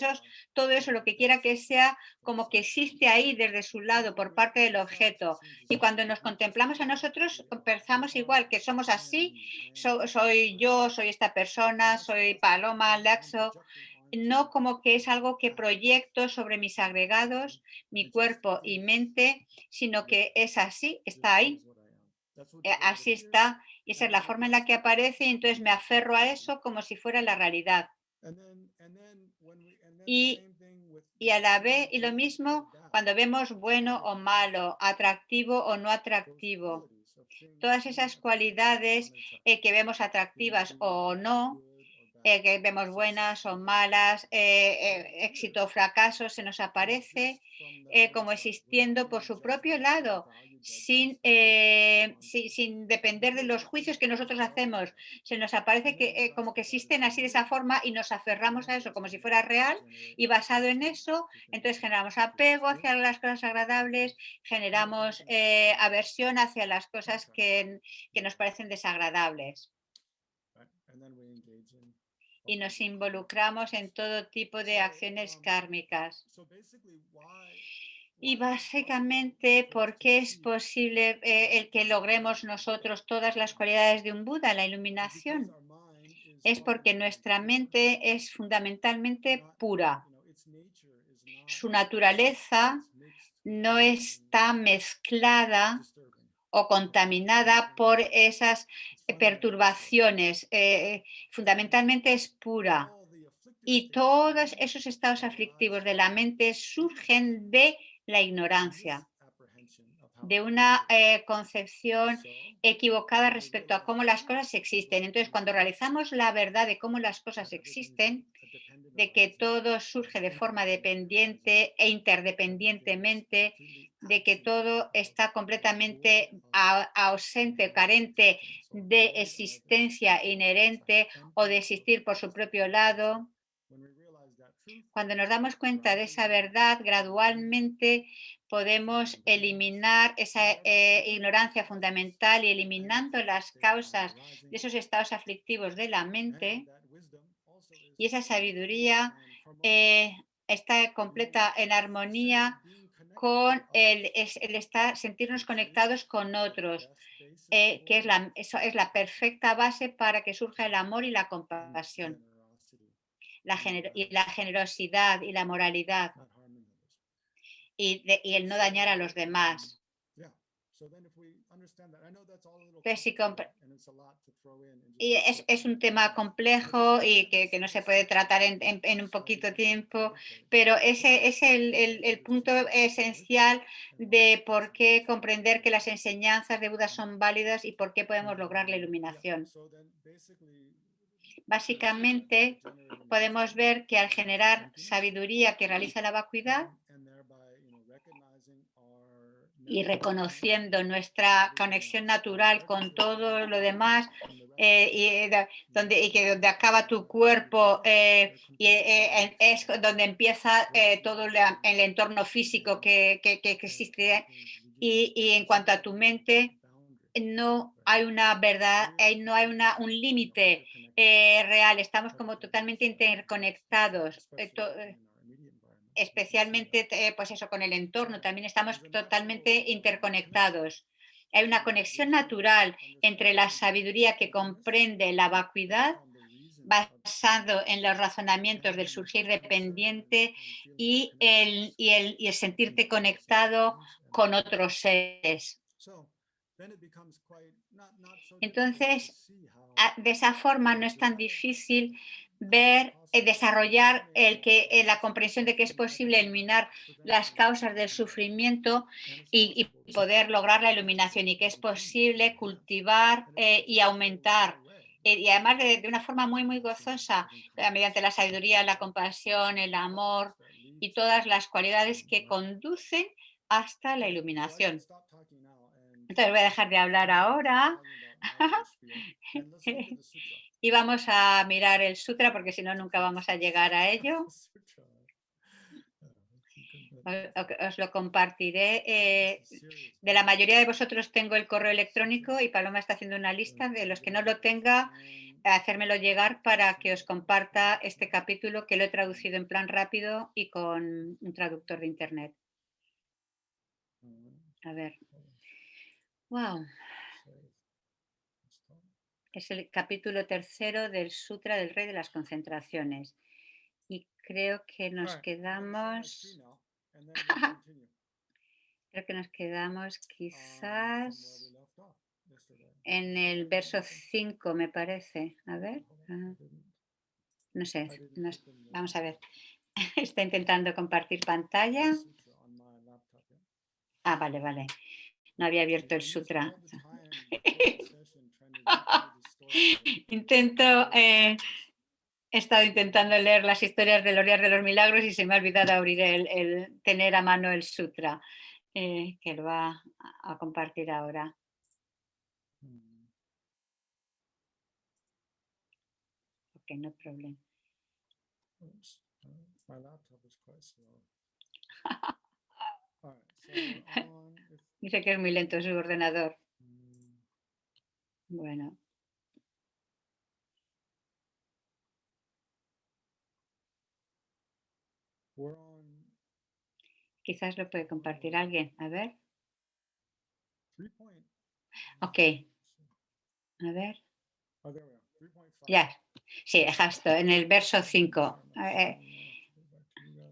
todo eso lo que quiera que sea, como que existe ahí desde su lado por parte del objeto. Y cuando nos contemplamos a nosotros, pensamos igual, que somos así, soy yo, soy esta persona, soy Paloma, Laxo, no como que es algo que proyecto sobre mis agregados, mi cuerpo y mente, sino que es así, está ahí. Así está, y esa es la forma en la que aparece, y entonces me aferro a eso como si fuera la realidad. Y a la vez, y lo mismo cuando vemos bueno o malo, atractivo o no atractivo, todas esas cualidades que vemos atractivas o no, que vemos buenas o malas, éxito o fracaso, se nos aparece como existiendo por su propio lado, sin depender de los juicios que nosotros hacemos. Se nos aparece que, como que existen así de esa forma y nos aferramos a eso como si fuera real, y basado en eso, entonces generamos apego hacia las cosas agradables, generamos aversión hacia las cosas que nos parecen desagradables. Y nos involucramos en todo tipo de acciones kármicas. Y básicamente, ¿por qué es posible el que logremos nosotros todas las cualidades de un Buda, la iluminación? Es porque nuestra mente es fundamentalmente pura. Su naturaleza no está mezclada o contaminada por esas perturbaciones. Fundamentalmente es pura. Y todos esos estados aflictivos de la mente surgen de la ignorancia, de una concepción equivocada respecto a cómo las cosas existen. Entonces, cuando realizamos la verdad de cómo las cosas existen, de que todo surge de forma dependiente e interdependientemente, de que todo está completamente ausente, carente de existencia inherente o de existir por su propio lado. Cuando nos damos cuenta de esa verdad, gradualmente podemos eliminar esa ignorancia fundamental, y eliminando las causas de esos estados aflictivos de la mente, y esa sabiduría está completa en armonía con el sentirnos conectados con otros, que eso es la perfecta base para que surja el amor y la compasión, y la generosidad y la moralidad, y el no dañar a los demás. Entonces, y es un tema complejo y que no se puede tratar en un poquito tiempo, pero ese es el punto esencial de por qué comprender que las enseñanzas de Buda son válidas y por qué podemos lograr la iluminación. Básicamente, podemos ver que al generar sabiduría que realiza la vacuidad y reconociendo nuestra conexión natural con todo lo demás, donde acaba tu cuerpo, es donde empieza todo el entorno físico que existe, y en cuanto a tu mente, no hay una verdad, no hay un límite real, estamos como totalmente interconectados. Especialmente, pues eso, con el entorno, también estamos totalmente interconectados. Hay una conexión natural entre la sabiduría que comprende la vacuidad, basado en los razonamientos del surgir dependiente, y el sentirte conectado con otros seres. Entonces, de esa forma no es tan difícil ver, desarrollar la comprensión de que es posible eliminar las causas del sufrimiento y poder lograr la iluminación, y que es posible cultivar y aumentar, y además de una forma muy, muy gozosa, mediante la sabiduría, la compasión, el amor y todas las cualidades que conducen hasta la iluminación. Entonces voy a dejar de hablar ahora y vamos a mirar el sutra, porque si no nunca vamos a llegar a ello. Os lo compartiré. De la mayoría de vosotros tengo el correo electrónico y Paloma está haciendo una lista. De los que no lo tenga, hacérmelo llegar para que os comparta este capítulo, que lo he traducido en plan rápido y con un traductor de internet. A ver. Wow. Es el capítulo 3 del Sutra del Rey de las Concentraciones. Y creo que nos quedamos... Creo que nos quedamos quizás en el verso 5, me parece. A ver. No sé. Vamos a ver. Está intentando compartir pantalla. Vale, vale. No había abierto el sutra. He estado intentando leer las historias de los días de los milagros y se me ha olvidado abrir el tener a mano el sutra, que lo va a compartir ahora. Ok, no problema. Dice que es muy lento su ordenador. Bueno. Quizás lo puede compartir alguien. A ver. Ok. A ver. Ya. Sí, justo. En el verso 5.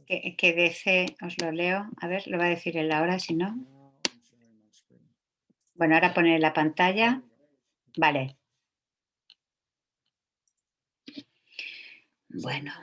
Que dice, os lo leo. A ver, lo va a decir él ahora, si no. Bueno, ahora pone la pantalla. Vale. Bueno.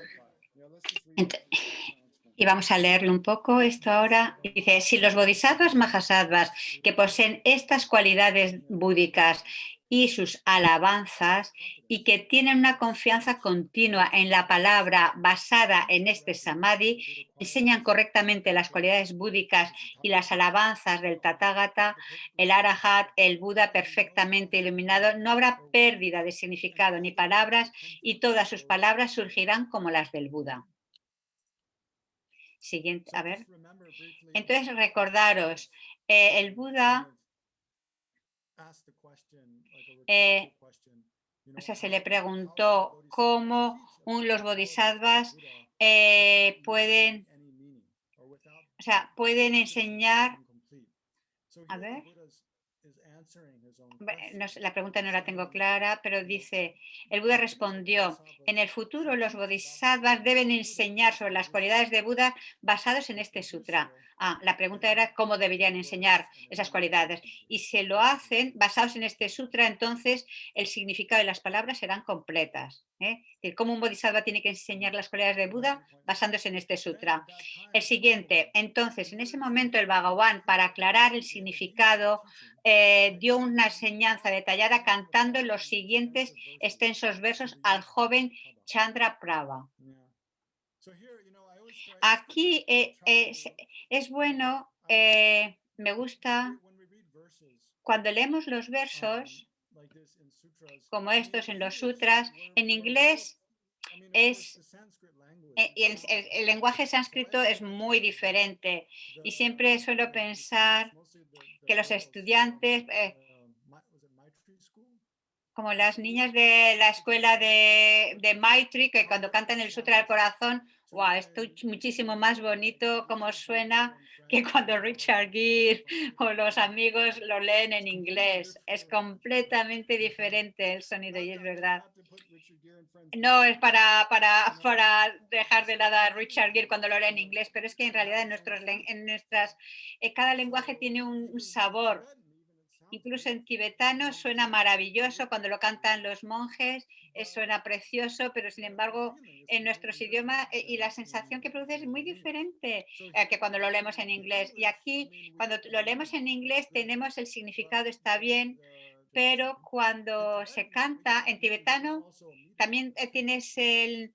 Y vamos a leerlo un poco esto ahora. Dice, si los bodhisattvas mahasattvas que poseen estas cualidades búdicas y sus alabanzas y que tienen una confianza continua en la palabra basada en este samadhi, enseñan correctamente las cualidades búdicas y las alabanzas del Tathagata, el Arahat, el Buda perfectamente iluminado, no habrá pérdida de significado ni palabras y todas sus palabras surgirán como las del Buda. Siguiente, a ver. Entonces recordaros, el Buda, se le preguntó cómo los bodhisattvas pueden enseñar. A ver. La pregunta no la tengo clara, pero dice, el Buda respondió, en el futuro los bodhisattvas deben enseñar sobre las cualidades de Buda basados en este sutra. La pregunta era cómo deberían enseñar esas cualidades. Y si lo hacen basados en este sutra, entonces el significado de las palabras serán completas. Cómo un bodhisattva tiene que enseñar las cualidades de Buda basándose en este sutra. El siguiente, entonces, en ese momento el Bhagavan, para aclarar el significado, dio una enseñanza detallada cantando los siguientes extensos versos al joven Chandra Prabha. Aquí es bueno, me gusta, cuando leemos los versos como estos en los sutras, en inglés y el lenguaje sánscrito es muy diferente y siempre suelo pensar que los estudiantes, como las niñas de la escuela de Maitri, que cuando cantan el Sutra del Corazón, wow, esto es muchísimo más bonito como suena que cuando Richard Gere o los amigos lo leen en inglés. Es completamente diferente el sonido y es verdad. No es para dejar de lado a Richard Gere cuando lo lee en inglés, pero es que en realidad cada lenguaje tiene un sabor. Incluso en tibetano suena maravilloso cuando lo cantan los monjes, suena precioso, pero sin embargo en nuestros idiomas y la sensación que produce es muy diferente que cuando lo leemos en inglés. Y aquí cuando lo leemos en inglés tenemos el significado, está bien, pero cuando se canta en tibetano también tienes el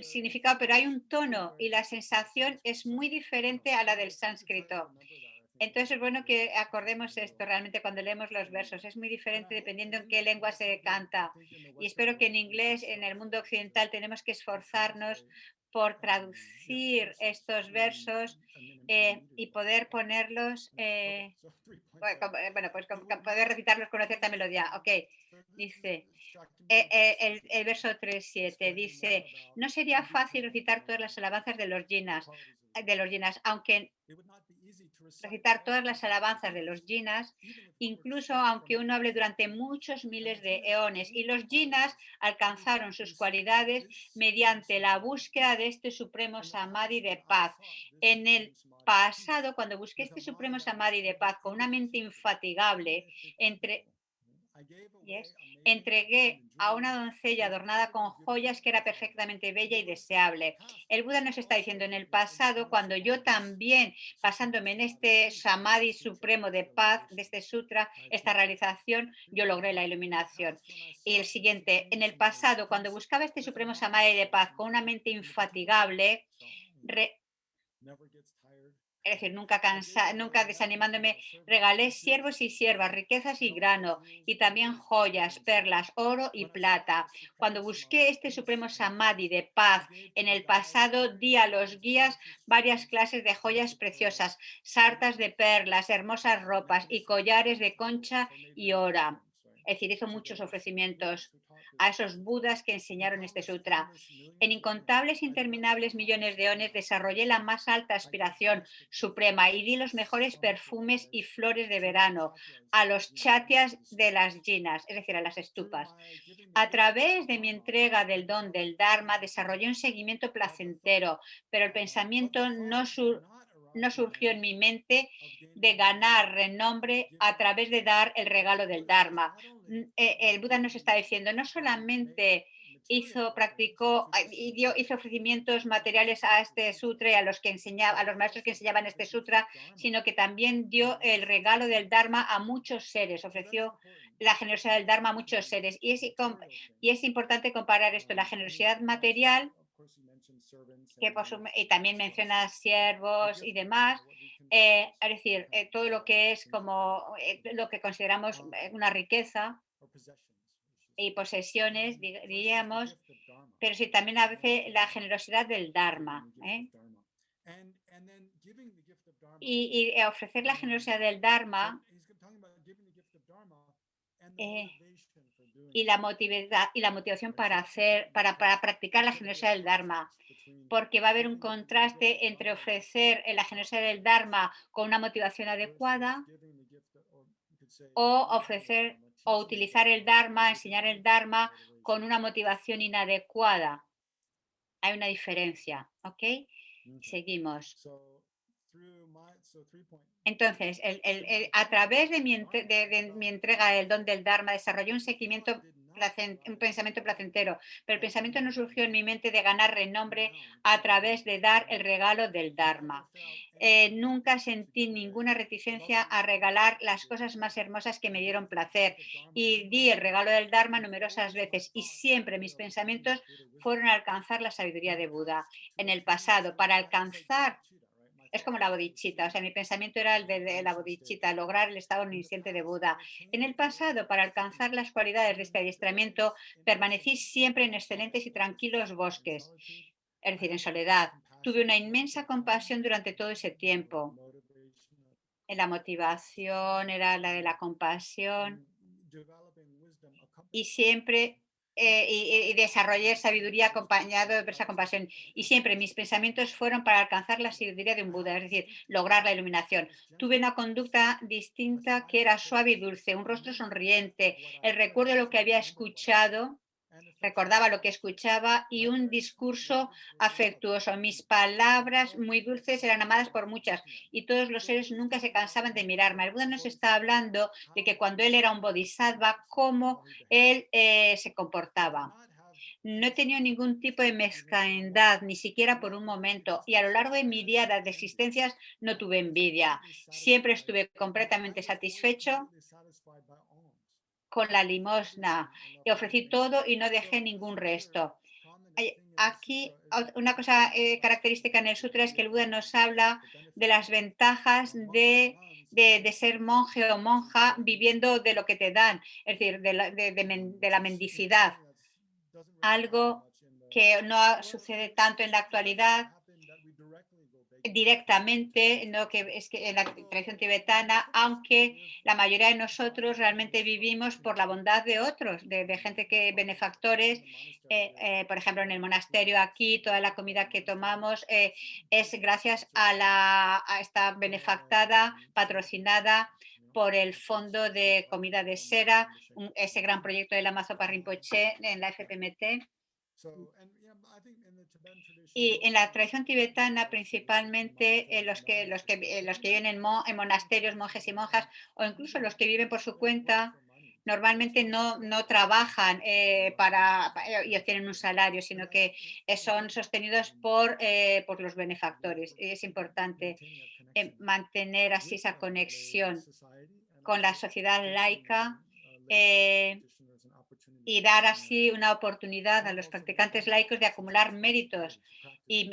significado, pero hay un tono y la sensación es muy diferente a la del sánscrito. Entonces es bueno que acordemos esto realmente cuando leemos los versos. Es muy diferente dependiendo en qué lengua se canta. Y espero que en inglés, en el mundo occidental, tenemos que esforzarnos por traducir estos versos y poder ponerlos, poder recitarlos con una cierta melodía. Ok, dice el verso 3.7, dice, no sería fácil recitar todas las alabanzas de los jinas, aunque recitar todas las alabanzas de los jinas, incluso aunque uno hable durante muchos miles de eones. Y los jinas alcanzaron sus cualidades mediante la búsqueda de este supremo samadhi de paz. En el pasado, cuando busqué este supremo samadhi de paz con una mente infatigable, entregué a una doncella adornada con joyas que era perfectamente bella y deseable. El Buda nos está diciendo en el pasado, cuando yo también, basándome en este samadhi supremo de paz, de este sutra, esta realización, yo logré la iluminación. Y el siguiente, en el pasado, cuando buscaba este supremo samadhi de paz con una mente infatigable, es decir, nunca desanimándome, regalé siervos y siervas, riquezas y grano, y también joyas, perlas, oro y plata. Cuando busqué este supremo samadhi de paz en el pasado, di a los guías varias clases de joyas preciosas, sartas de perlas, hermosas ropas y collares de concha y oro. Es decir, hizo muchos ofrecimientos a esos budas que enseñaron este sutra. En incontables, interminables millones de eones desarrollé la más alta aspiración suprema y di los mejores perfumes y flores de verano a los chatyas de las jinas, es decir, a las estupas. A través de mi entrega del don del Dharma desarrollé un seguimiento placentero, pero el pensamiento no surgió en mi mente de ganar renombre a través de dar el regalo del Dharma. El Buda nos está diciendo, no solamente hizo ofrecimientos materiales a este sutra y a los maestros que enseñaban este sutra, sino que también dio el regalo del Dharma a muchos seres, ofreció la generosidad del Dharma a muchos seres. Y es importante comparar esto, la generosidad material, y también menciona siervos y demás, es decir, todo lo que es como lo que consideramos una riqueza y posesiones, diríamos, pero sí también a veces la generosidad del Dharma. Y ofrecer la generosidad del Dharma y la motivación para practicar la generosidad del Dharma, porque va a haber un contraste entre ofrecer la generosidad del Dharma con una motivación adecuada o utilizar el Dharma, enseñar el Dharma con una motivación inadecuada. Hay una diferencia, ¿ok? Seguimos. Entonces, a través de mi entrega del don del Dharma, desarrollé un pensamiento placentero, pero el pensamiento no surgió en mi mente de ganar renombre a través de dar el regalo del Dharma. Nunca sentí ninguna reticencia a regalar las cosas más hermosas que me dieron placer y di el regalo del Dharma numerosas veces y siempre mis pensamientos fueron a alcanzar la sabiduría de Buda. En el pasado, para alcanzar, es como la bodhicitta, o sea, mi pensamiento era el de la bodhicitta, lograr el estado omnisciente de Buda. En el pasado, para alcanzar las cualidades de este adiestramiento, permanecí siempre en excelentes y tranquilos bosques, es decir, en soledad. Tuve una inmensa compasión durante todo ese tiempo. En la motivación era la de la compasión y siempre y desarrollé sabiduría acompañado de esa compasión. Y siempre mis pensamientos fueron para alcanzar la sabiduría de un Buda, es decir, lograr la iluminación. Tuve una conducta distinta que era suave y dulce, un rostro sonriente, el recuerdo de lo que había escuchado, recordaba lo que escuchaba y un discurso afectuoso. Mis palabras muy dulces eran amadas por muchas y todos los seres nunca se cansaban de mirarme. El Buda nos está hablando de que cuando él era un bodhisattva, cómo él se comportaba. No he tenido ningún tipo de mezquindad, ni siquiera por un momento, y a lo largo de mi día de existencias no tuve envidia. Siempre estuve completamente satisfecho con la limosna y ofrecí todo y no dejé ningún resto. Aquí una cosa característica en el sutra es que el Buda nos habla de las ventajas de ser monje o monja viviendo de lo que te dan, es decir, de la mendicidad. Algo que no sucede tanto en la actualidad directamente, no que es que en la tradición tibetana, aunque la mayoría de nosotros realmente vivimos por la bondad de otros, de gente que benefactores, por ejemplo, en el monasterio aquí, toda la comida que tomamos es gracias a esta benefactada, patrocinada por el Fondo de Comida de Sera, ese gran proyecto de la Mazopa Rinpoche en la FPMT. Y en la tradición tibetana, principalmente los que viven en monasterios, monjes y monjas, o incluso los que viven por su cuenta, normalmente no trabajan y obtienen un salario, sino que son sostenidos por los benefactores. Y es importante mantener así esa conexión con la sociedad laica y dar así una oportunidad a los practicantes laicos de acumular méritos. Y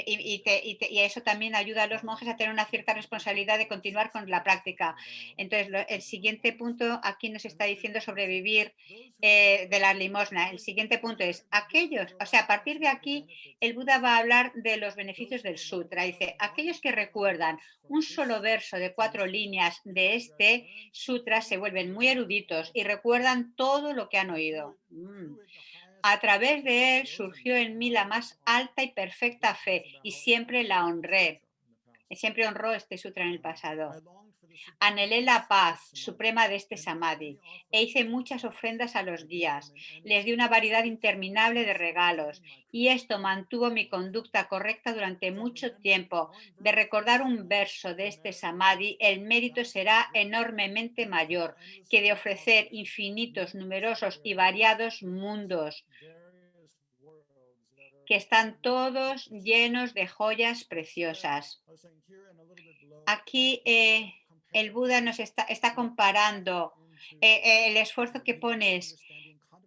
eso también ayuda a los monjes a tener una cierta responsabilidad de continuar con la práctica. Entonces, el siguiente punto aquí nos está diciendo sobrevivir de la limosna. El siguiente punto es aquellos, o sea, a partir de aquí, el Buda va a hablar de los beneficios del sutra. Dice, aquellos que recuerdan un solo verso de 4 líneas de este sutra se vuelven muy eruditos y recuerdan todo lo que han oído. A través de él surgió en mí la más alta y perfecta fe y siempre la honré. Siempre honró este sutra en el pasado. Anhelé la paz suprema de este samadhi e hice muchas ofrendas a los guías. Les di una variedad interminable de regalos y esto mantuvo mi conducta correcta durante mucho tiempo. De recordar un verso de este samadhi, el mérito será enormemente mayor que de ofrecer infinitos, numerosos y variados mundos que están todos llenos de joyas preciosas. Aquí el Buda nos está comparando el esfuerzo que pones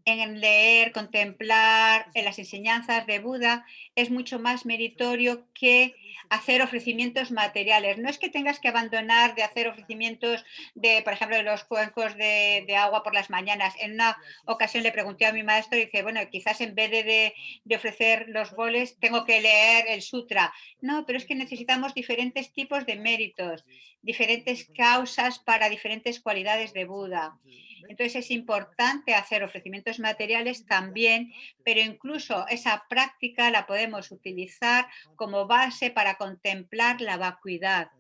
en leer, contemplar las enseñanzas de Buda es mucho más meritorio que hacer ofrecimientos materiales. No es que tengas que abandonar de hacer ofrecimientos de, por ejemplo, de los cuencos de agua por las mañanas. En una ocasión le pregunté a mi maestro y dice, bueno, quizás en vez de ofrecer los boles tengo que leer el sutra. No, pero es que necesitamos diferentes tipos de méritos, diferentes causas para diferentes cualidades de Buda. Entonces es importante hacer ofrecimientos materiales también, pero incluso esa práctica la podemos utilizar como base para contemplar la vacuidad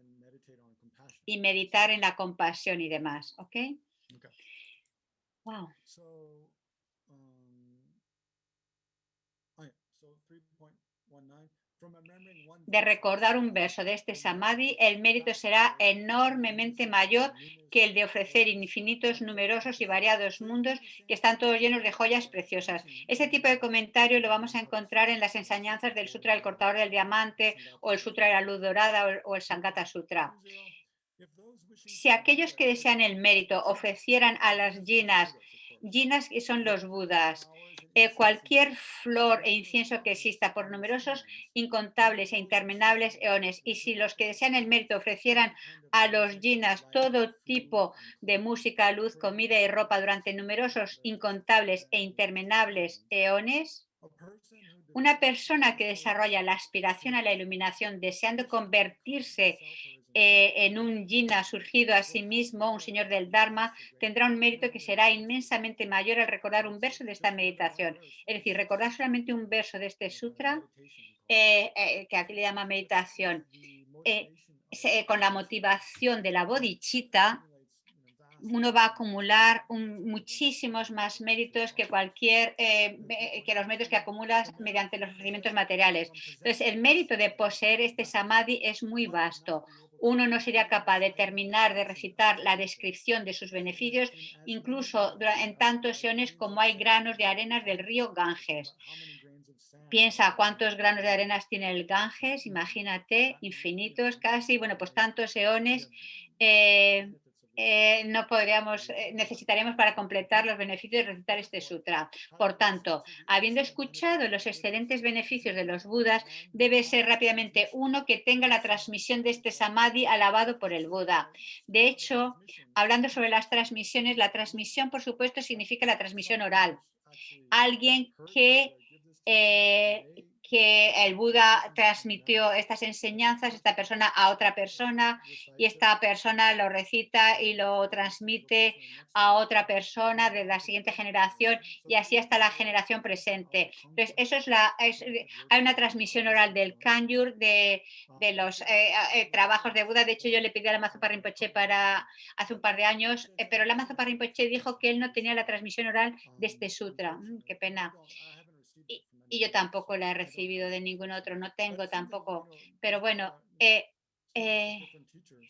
y meditar en la compasión y demás. ¿Ok? Wow. De recordar un verso de este samadhi, el mérito será enormemente mayor que el de ofrecer infinitos, numerosos y variados mundos que están todos llenos de joyas preciosas. Este tipo de comentario lo vamos a encontrar en las enseñanzas del Sutra del Cortador del Diamante o el Sutra de la Luz Dorada o el Sangata Sutra. Si aquellos que desean el mérito ofrecieran a las jinas que son los budas, cualquier flor e incienso que exista por numerosos, incontables e interminables eones, y si los que desean el mérito ofrecieran a los jinas todo tipo de música, luz, comida y ropa durante numerosos, incontables e interminables eones, una persona que desarrolla la aspiración a la iluminación deseando convertirse en un jina surgido a sí mismo, un señor del Dharma, tendrá un mérito que será inmensamente mayor al recordar un verso de esta meditación. Es decir, recordar solamente un verso de este sutra, que aquí le llama meditación, con la motivación de la bodhicitta, uno va a acumular muchísimos más méritos que que los méritos que acumulas mediante los ofrecimientos materiales. Entonces, el mérito de poseer este samadhi es muy vasto. Uno no sería capaz de terminar de recitar la descripción de sus beneficios, incluso en tantos eones como hay granos de arenas del río Ganges. Piensa cuántos granos de arenas tiene el Ganges, imagínate, infinitos casi, bueno, pues tantos eones. No podríamos, necesitaremos para completar los beneficios de recitar este sutra. Por tanto, habiendo escuchado los excelentes beneficios de los Budas, debe ser rápidamente uno que tenga la transmisión de este samadhi alabado por el Buda. De hecho, hablando sobre las transmisiones, la transmisión, por supuesto, significa la transmisión oral. Alguien que que el Buda transmitió estas enseñanzas, esta persona a otra persona, y esta persona lo recita y lo transmite a otra persona de la siguiente generación y así hasta la generación presente. Entonces, eso hay una transmisión oral del Kangyur, de los trabajos de Buda. De hecho, yo le pedí a Lama Zopa Rinpoche para hace un par de años, pero Lama Zopa Rinpoche dijo que él no tenía la transmisión oral de este sutra. Qué pena. Y yo tampoco la he recibido de ningún otro, no tengo tampoco. Pero bueno,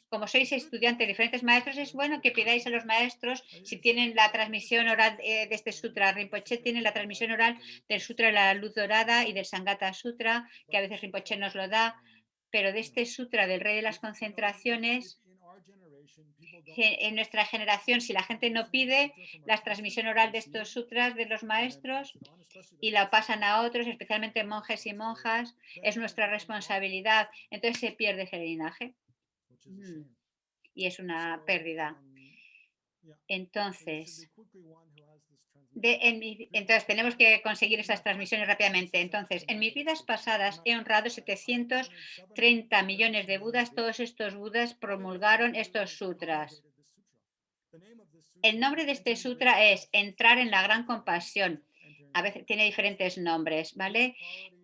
como sois estudiantes de diferentes maestros, es bueno que pidáis a los maestros si tienen la transmisión oral de este sutra. Rinpoche tiene la transmisión oral del sutra de la luz dorada y del Sangata Sutra, que a veces Rinpoche nos lo da, pero de este sutra del rey de las concentraciones, en nuestra generación, si la gente no pide la transmisión oral de estos sutras de los maestros y la pasan a otros, especialmente monjes y monjas, es nuestra responsabilidad. Entonces se pierde ese linaje. Y es una pérdida. Entonces, entonces tenemos que conseguir esas transmisiones rápidamente. Entonces, en mis vidas pasadas he honrado 730 millones de Budas. Todos estos Budas promulgaron estos sutras. El nombre de este sutra es Entrar en la gran compasión. A veces tiene diferentes nombres, ¿vale?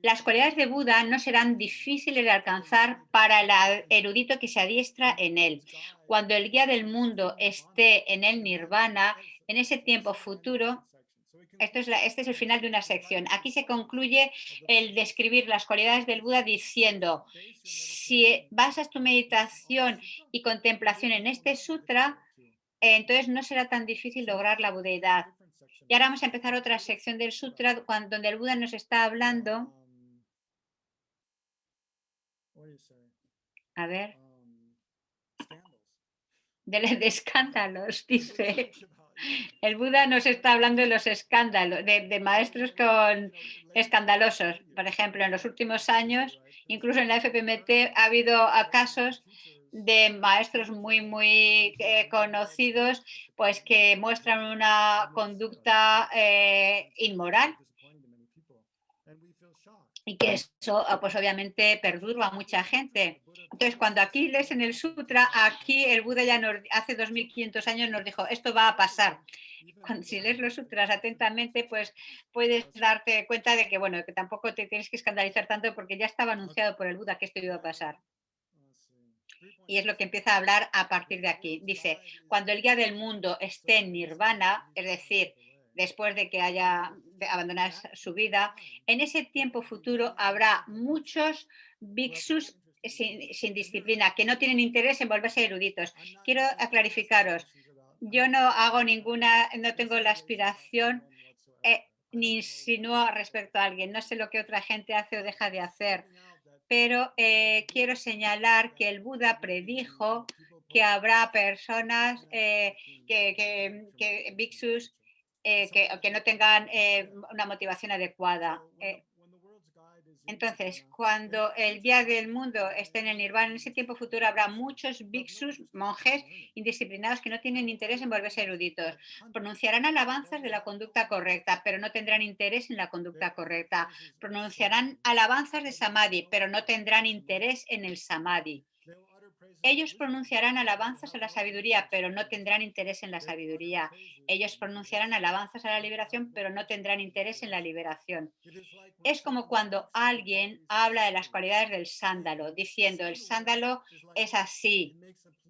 Las cualidades de Buda no serán difíciles de alcanzar para el erudito que se adiestra en él. Cuando el guía del mundo esté en el nirvana, en ese tiempo futuro, este es el final de una sección. Aquí se concluye el describir las cualidades del Buda diciendo, si basas tu meditación y contemplación en este sutra, entonces no será tan difícil lograr la budeidad. Y ahora vamos a empezar otra sección del sutra donde el Buda nos está hablando. A ver. De escándalos, dice. El Buda nos está hablando de los escándalos, de maestros escandalosos. Por ejemplo, en los últimos años, incluso en la FPMT, ha habido casos de maestros muy conocidos, pues que muestran una conducta inmoral. Y que eso, pues obviamente, perturba a mucha gente. Entonces, cuando aquí lees en el sutra, aquí el Buda ya hace 2500 años nos dijo, esto va a pasar. Si lees los sutras atentamente, pues puedes darte cuenta de que, bueno, que tampoco te tienes que escandalizar tanto porque ya estaba anunciado por el Buda que esto iba a pasar. Y es lo que empieza a hablar a partir de aquí. Dice, cuando el guía del mundo esté en nirvana, es decir, después de que haya abandonado su vida, en ese tiempo futuro habrá muchos bhikshus sin disciplina, que no tienen interés en volverse eruditos. Quiero clarificaros, yo no tengo la aspiración ni insinúo respecto a alguien, no sé lo que otra gente hace o deja de hacer, pero quiero señalar que el Buda predijo que habrá personas, bhikshus, que no tengan una motivación adecuada. Entonces, cuando el guía del mundo esté en el nirvana, en ese tiempo futuro habrá muchos bhikshus, monjes indisciplinados que no tienen interés en volverse eruditos. Pronunciarán alabanzas de la conducta correcta, pero no tendrán interés en la conducta correcta. Pronunciarán alabanzas de samadhi, pero no tendrán interés en el samadhi. Ellos pronunciarán alabanzas a la sabiduría, pero no tendrán interés en la sabiduría. Ellos pronunciarán alabanzas a la liberación, pero no tendrán interés en la liberación. Es como cuando alguien habla de las cualidades del sándalo, diciendo el sándalo es así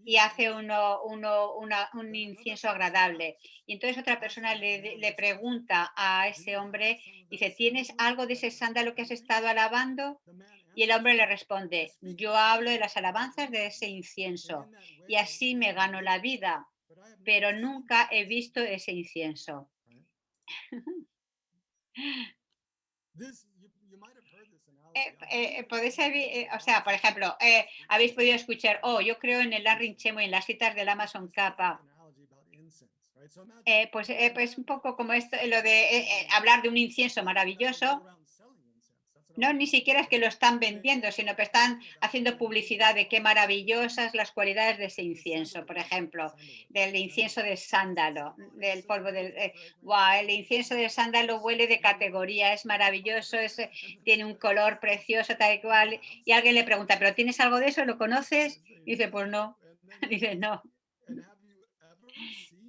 y hace un incienso agradable. Y entonces otra persona le pregunta a ese hombre, dice, ¿tienes algo de ese sándalo que has estado alabando? Y el hombre le responde, yo hablo de las alabanzas de ese incienso y así me gano la vida, pero nunca he visto ese incienso. Podéis o sea, por ejemplo, habéis podido escuchar, yo creo en el Larrin Chemo y en las citas del Amazon Kappa. Pues un poco como esto, lo de hablar de un incienso maravilloso. No, ni siquiera es que lo están vendiendo, sino que están haciendo publicidad de qué maravillosas las cualidades de ese incienso, por ejemplo, del incienso de sándalo, del polvo del... ¡guau! El incienso de sándalo huele de categoría, es maravilloso, tiene un color precioso, tal y cual. Y alguien le pregunta, ¿pero tienes algo de eso? ¿Lo conoces? Y dice, pues no. Dice, no.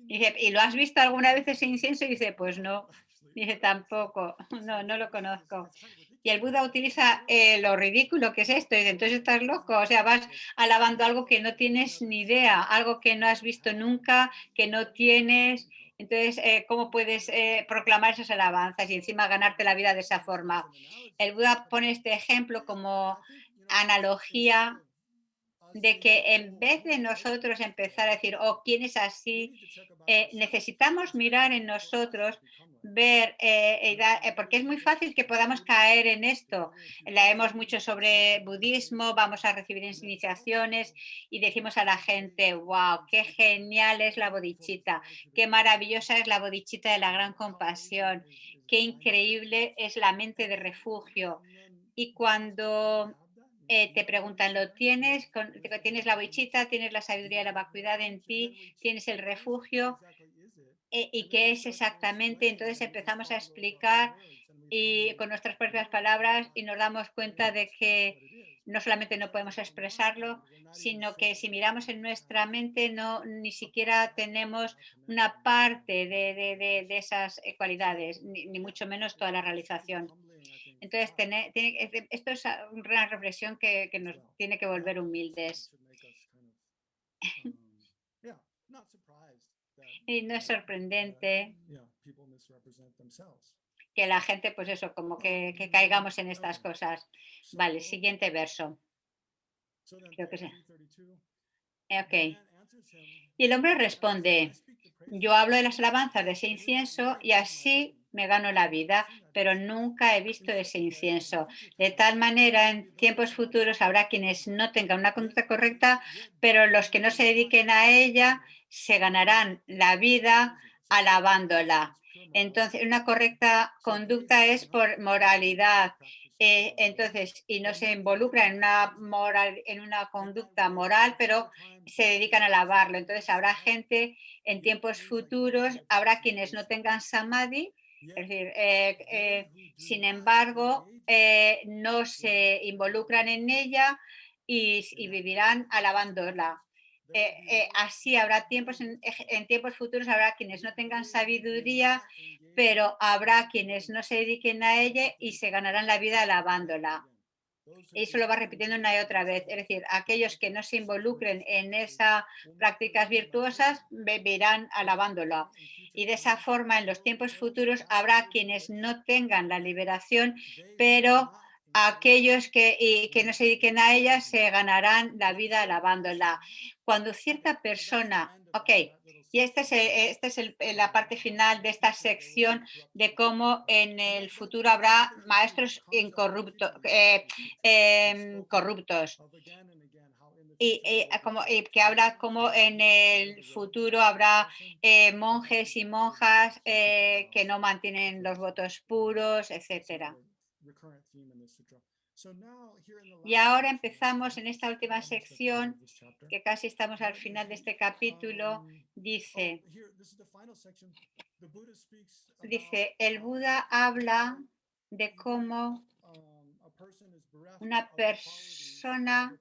Dice, ¿y lo has visto alguna vez ese incienso? Y dice, pues no. Dice, tampoco. No, no lo conozco. Y el Buda utiliza lo ridículo que es esto. Y dice, entonces estás loco. O sea, vas alabando algo que no tienes ni idea, algo que no has visto nunca, que no tienes. Entonces, ¿cómo puedes proclamar esas alabanzas y encima ganarte la vida de esa forma? El Buda pone este ejemplo como analogía de que en vez de nosotros empezar a decir, oh, ¿quién es así? Necesitamos mirar en nosotros, ver, porque es muy fácil que podamos caer en esto. Leemos mucho sobre budismo, vamos a recibir iniciaciones y decimos a la gente, wow, qué genial es la bodhicitta, qué maravillosa es la bodhicitta de la gran compasión, qué increíble es la mente de refugio. Y cuando te preguntan, ¿lo tienes? ¿Tienes la bodhicitta? ¿Tienes la sabiduría de la vacuidad en ti? ¿Tienes el refugio? ¿Y qué es exactamente? Entonces empezamos a explicar y con nuestras propias palabras y nos damos cuenta de que no solamente no podemos expresarlo, sino que si miramos en nuestra mente no ni siquiera tenemos una parte de esas cualidades, ni mucho menos toda la realización. Entonces, esto es una reflexión que nos tiene que volver humildes. Y no es sorprendente que la gente, pues eso, como que caigamos en estas cosas. Vale, siguiente verso. Creo que sí. Ok. Y el hombre responde, yo hablo de las alabanzas de ese incienso y así me gano la vida, pero nunca he visto ese incienso. De tal manera, en tiempos futuros habrá quienes no tengan una conducta correcta, pero los que no se dediquen a ella se ganarán la vida alabándola. Entonces, una correcta conducta es por moralidad. Entonces, y no se involucra en una conducta moral, pero se dedican a alabarlo. Entonces, habrá gente en tiempos futuros, habrá quienes no tengan samadhi, es decir, sin embargo, no se involucran en ella y vivirán alabándola. Así habrá tiempos, en tiempos futuros habrá quienes no tengan sabiduría, pero habrá quienes no se dediquen a ella y se ganarán la vida alabándola. Eso lo va repitiendo una y otra vez. Es decir, aquellos que no se involucren en esas prácticas virtuosas vivirán alabándola. Y de esa forma, en los tiempos futuros, habrá quienes no tengan la liberación, pero aquellos que no se dediquen a ella se ganarán la vida alabándola. Cuando cierta persona, ok, y esta es la parte final de esta sección de cómo en el futuro habrá maestros incorruptos, corruptos. Y que habla como en el futuro habrá monjes y monjas que no mantienen los votos puros, etcétera. Y ahora empezamos en esta última sección, que casi estamos al final de este capítulo, dice, el Buda habla de cómo una persona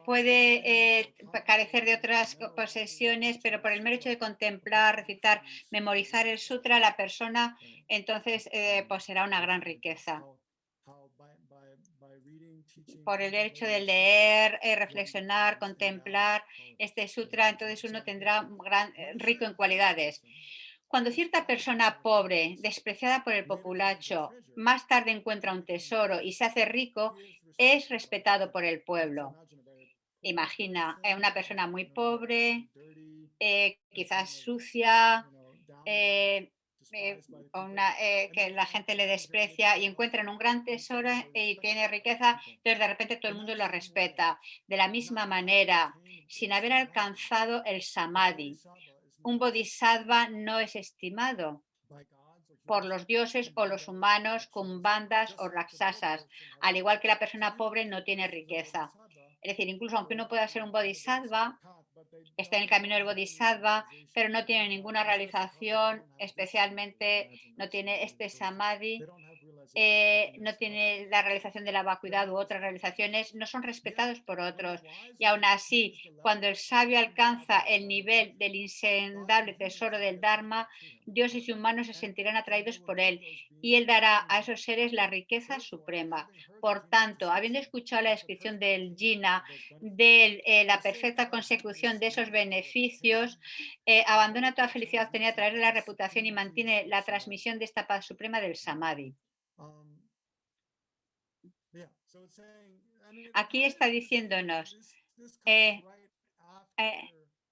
puede carecer de otras posesiones, pero por el mero hecho de contemplar, recitar, memorizar el sutra, la persona entonces poseerá una gran riqueza. Por el hecho de leer, reflexionar, contemplar este sutra, entonces uno tendrá rico en cualidades. Cuando cierta persona pobre, despreciada por el populacho, más tarde encuentra un tesoro y se hace rico, es respetado por el pueblo. Imagina una persona muy pobre, quizás sucia, que la gente le desprecia y encuentran un gran tesoro y tiene riqueza, entonces de repente todo el mundo lo respeta. De la misma manera, sin haber alcanzado el samadhi, un bodhisattva no es estimado por los dioses o los humanos, kumbhandas o rakshasas, al igual que la persona pobre no tiene riqueza. Es decir, incluso aunque uno pueda ser un bodhisattva, está en el camino del bodhisattva, pero no tiene ninguna realización, especialmente no tiene este samadhi, no tiene la realización de la vacuidad u otras realizaciones, no son respetados por otros. Y aún así, cuando el sabio alcanza el nivel del insondable tesoro del Dharma, dioses y humanos se sentirán atraídos por él y él dará a esos seres la riqueza suprema. Por tanto, habiendo escuchado la descripción del Jina, de la perfecta consecución de esos beneficios, abandona toda felicidad obtenida a través de la reputación y mantiene la transmisión de esta paz suprema del Samadhi. Aquí está diciéndonos,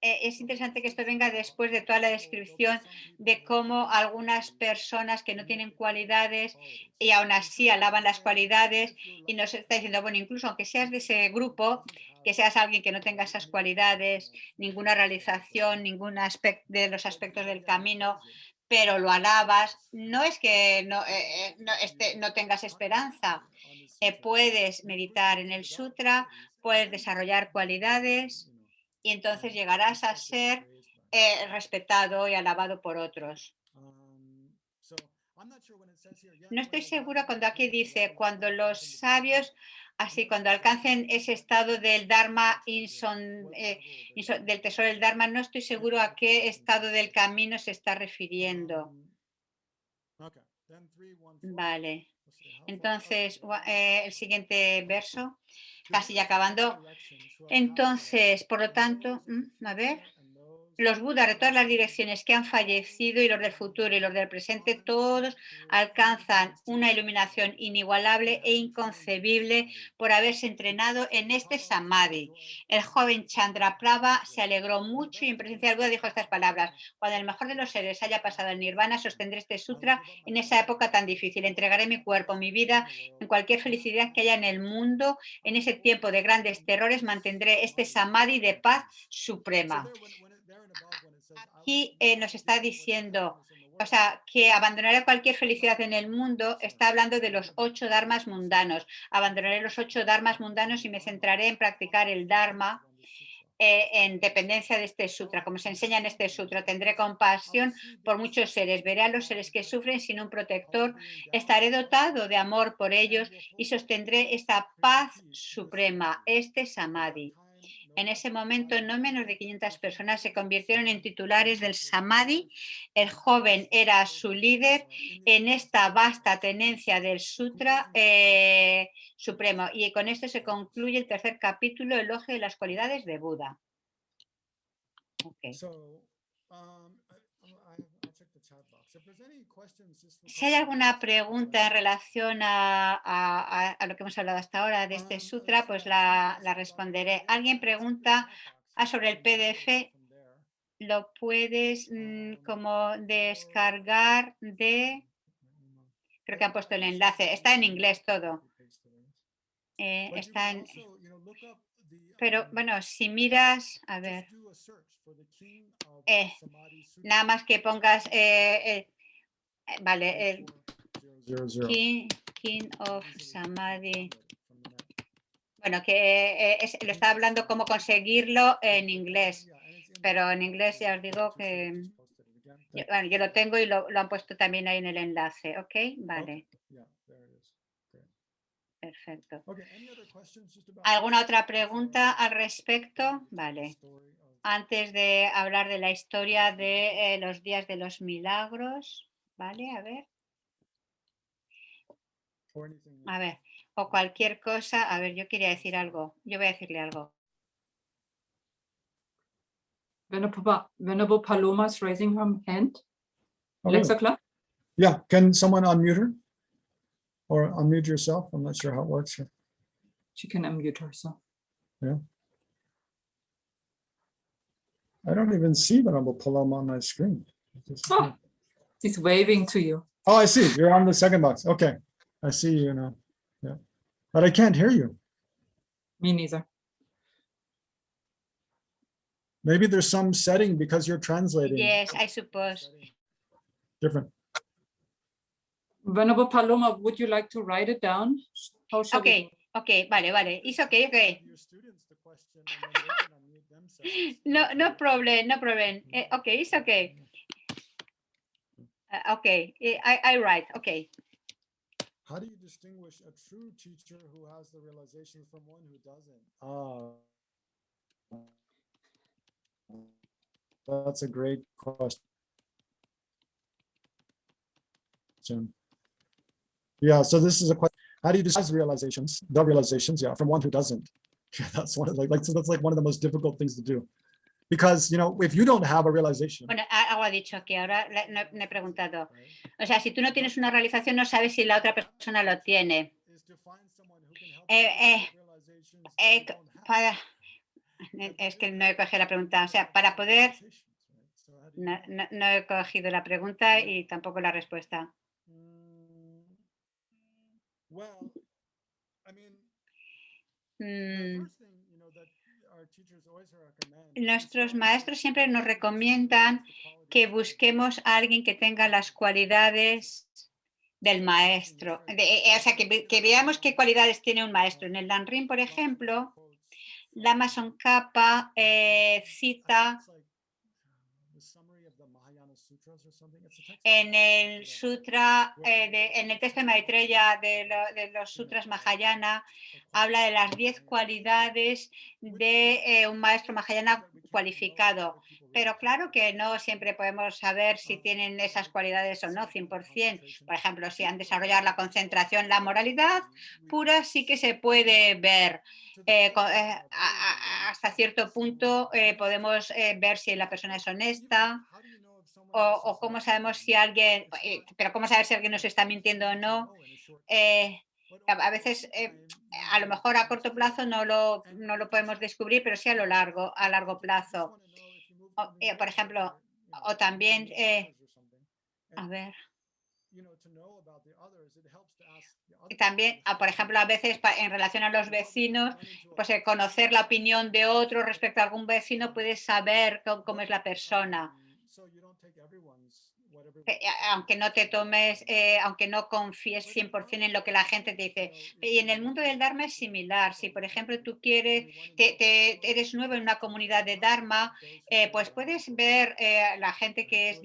es interesante que esto venga después de toda la descripción de cómo algunas personas que no tienen cualidades y aún así alaban las cualidades, y nos está diciendo, bueno, incluso aunque seas de ese grupo, que seas alguien que no tenga esas cualidades, ninguna realización, ningún aspecto de los aspectos del camino, pero lo alabas, no es que no tengas esperanza. Puedes meditar en el sutra, puedes desarrollar cualidades y entonces llegarás a ser respetado y alabado por otros. No estoy segura cuando aquí dice, cuando los sabios, así cuando alcancen ese estado del Dharma, del tesoro del Dharma, no estoy seguro a qué estado del camino se está refiriendo. Vale. Entonces, el siguiente verso, casi ya acabando. Entonces, por lo tanto, a ver, los Budas de todas las direcciones que han fallecido y los del futuro y los del presente, todos alcanzan una iluminación inigualable e inconcebible por haberse entrenado en este Samadhi. El joven Chandraprabha se alegró mucho y en presencia del Buda dijo estas palabras: cuando el mejor de los seres haya pasado el nirvana, sostendré este sutra en esa época tan difícil. Entregaré mi cuerpo, mi vida, en cualquier felicidad que haya en el mundo. En ese tiempo de grandes terrores mantendré este Samadhi de paz suprema. Aquí nos está diciendo, o sea, que abandonaré cualquier felicidad en el mundo. Está hablando de los 8 dharmas mundanos. Abandonaré los 8 dharmas mundanos y me centraré en practicar el dharma en dependencia de este sutra. Como se enseña en este sutra, tendré compasión por muchos seres, veré a los seres que sufren sin un protector, estaré dotado de amor por ellos y sostendré esta paz suprema, este Samadhi. En ese momento, no menos de 500 personas se convirtieron en titulares del Samadhi. El joven era su líder en esta vasta tenencia del Sutra Supremo. Y con esto se concluye el tercer capítulo, Elogio de las cualidades de Buda. Okay. Si hay alguna pregunta en relación a lo que hemos hablado hasta ahora de este sutra, pues la responderé. Alguien pregunta sobre el PDF. Lo puedes como descargar de... Creo que han puesto el enlace. Está en inglés todo. Está en... Pero bueno, si miras, a ver, nada más que pongas, vale, King of Samadhi. Bueno, que lo estaba hablando cómo conseguirlo en inglés, pero en inglés ya os digo que, bueno, yo lo tengo y lo han puesto también ahí en el enlace, ¿ok? Vale. Perfecto. ¿Alguna otra pregunta al respecto? Vale. Antes de hablar de la historia de los días de los milagros, ¿vale? A ver. A ver, o cualquier cosa. A ver, yo quería decir algo. Yo voy a decirle algo. Venerable Paloma's raising her hand. Oh, Alexa really? Clark? Yeah, can someone unmute her? Or unmute yourself? I'm not sure how it works here. She can unmute herself. Yeah. I don't even see Venerable Paloma on my screen. Oh, she's waving to you. Oh, I see. You're on the second box. Okay. I see you now. Yeah. But I can't hear you. Me neither. Maybe there's some setting because you're translating. Yes, I suppose. Different. Venerable Paloma, would you like to write it down? How shall we Okay, vale. It's okay. Your students the question and then they can unmute themselves. No problem. Okay, it's okay. Okay, I write. Okay. How do you distinguish a true teacher who has the realization from one who doesn't? That's a great question. Yeah, so this is a question. How do you decide the realizations, from one who doesn't? Yeah, that's one of so that's like one of the most difficult things to do. Because, if you don't have a realization. Bueno, algo ha dicho aquí, ahora no he preguntado. O sea, si tú no tienes una realización, no sabes si la otra persona lo tiene. Es que no he cogido la pregunta. O sea, para poder... No he cogido la pregunta y tampoco la respuesta. Nuestros maestros siempre nos recomiendan que busquemos a alguien que tenga las cualidades del maestro. O sea, que veamos qué cualidades tiene un maestro. En el Danrim, por ejemplo, Lama Tsongkhapa cita en el sutra, en el texto de Maitreya de los sutras Mahayana, habla de las 10 cualidades de un maestro Mahayana cualificado. Pero claro que no siempre podemos saber si tienen esas cualidades o no, 100%. Por ejemplo, si han desarrollado la concentración, la moralidad pura sí que se puede ver. Hasta cierto punto podemos ver si la persona es honesta. O cómo sabemos si alguien, pero cómo saber si alguien nos está mintiendo o no. A veces, a lo mejor a corto plazo no lo podemos descubrir, pero sí a largo plazo. Por ejemplo, o también, a ver. También, por ejemplo, a veces en relación a los vecinos, pues conocer la opinión de otro respecto a algún vecino, puedes saber cómo es la persona. Aunque no te tomes, aunque no confíes 100% en lo que la gente te dice. Y en el mundo del Dharma es similar. Si, por ejemplo, tú eres nuevo en una comunidad de Dharma, pues puedes ver la gente que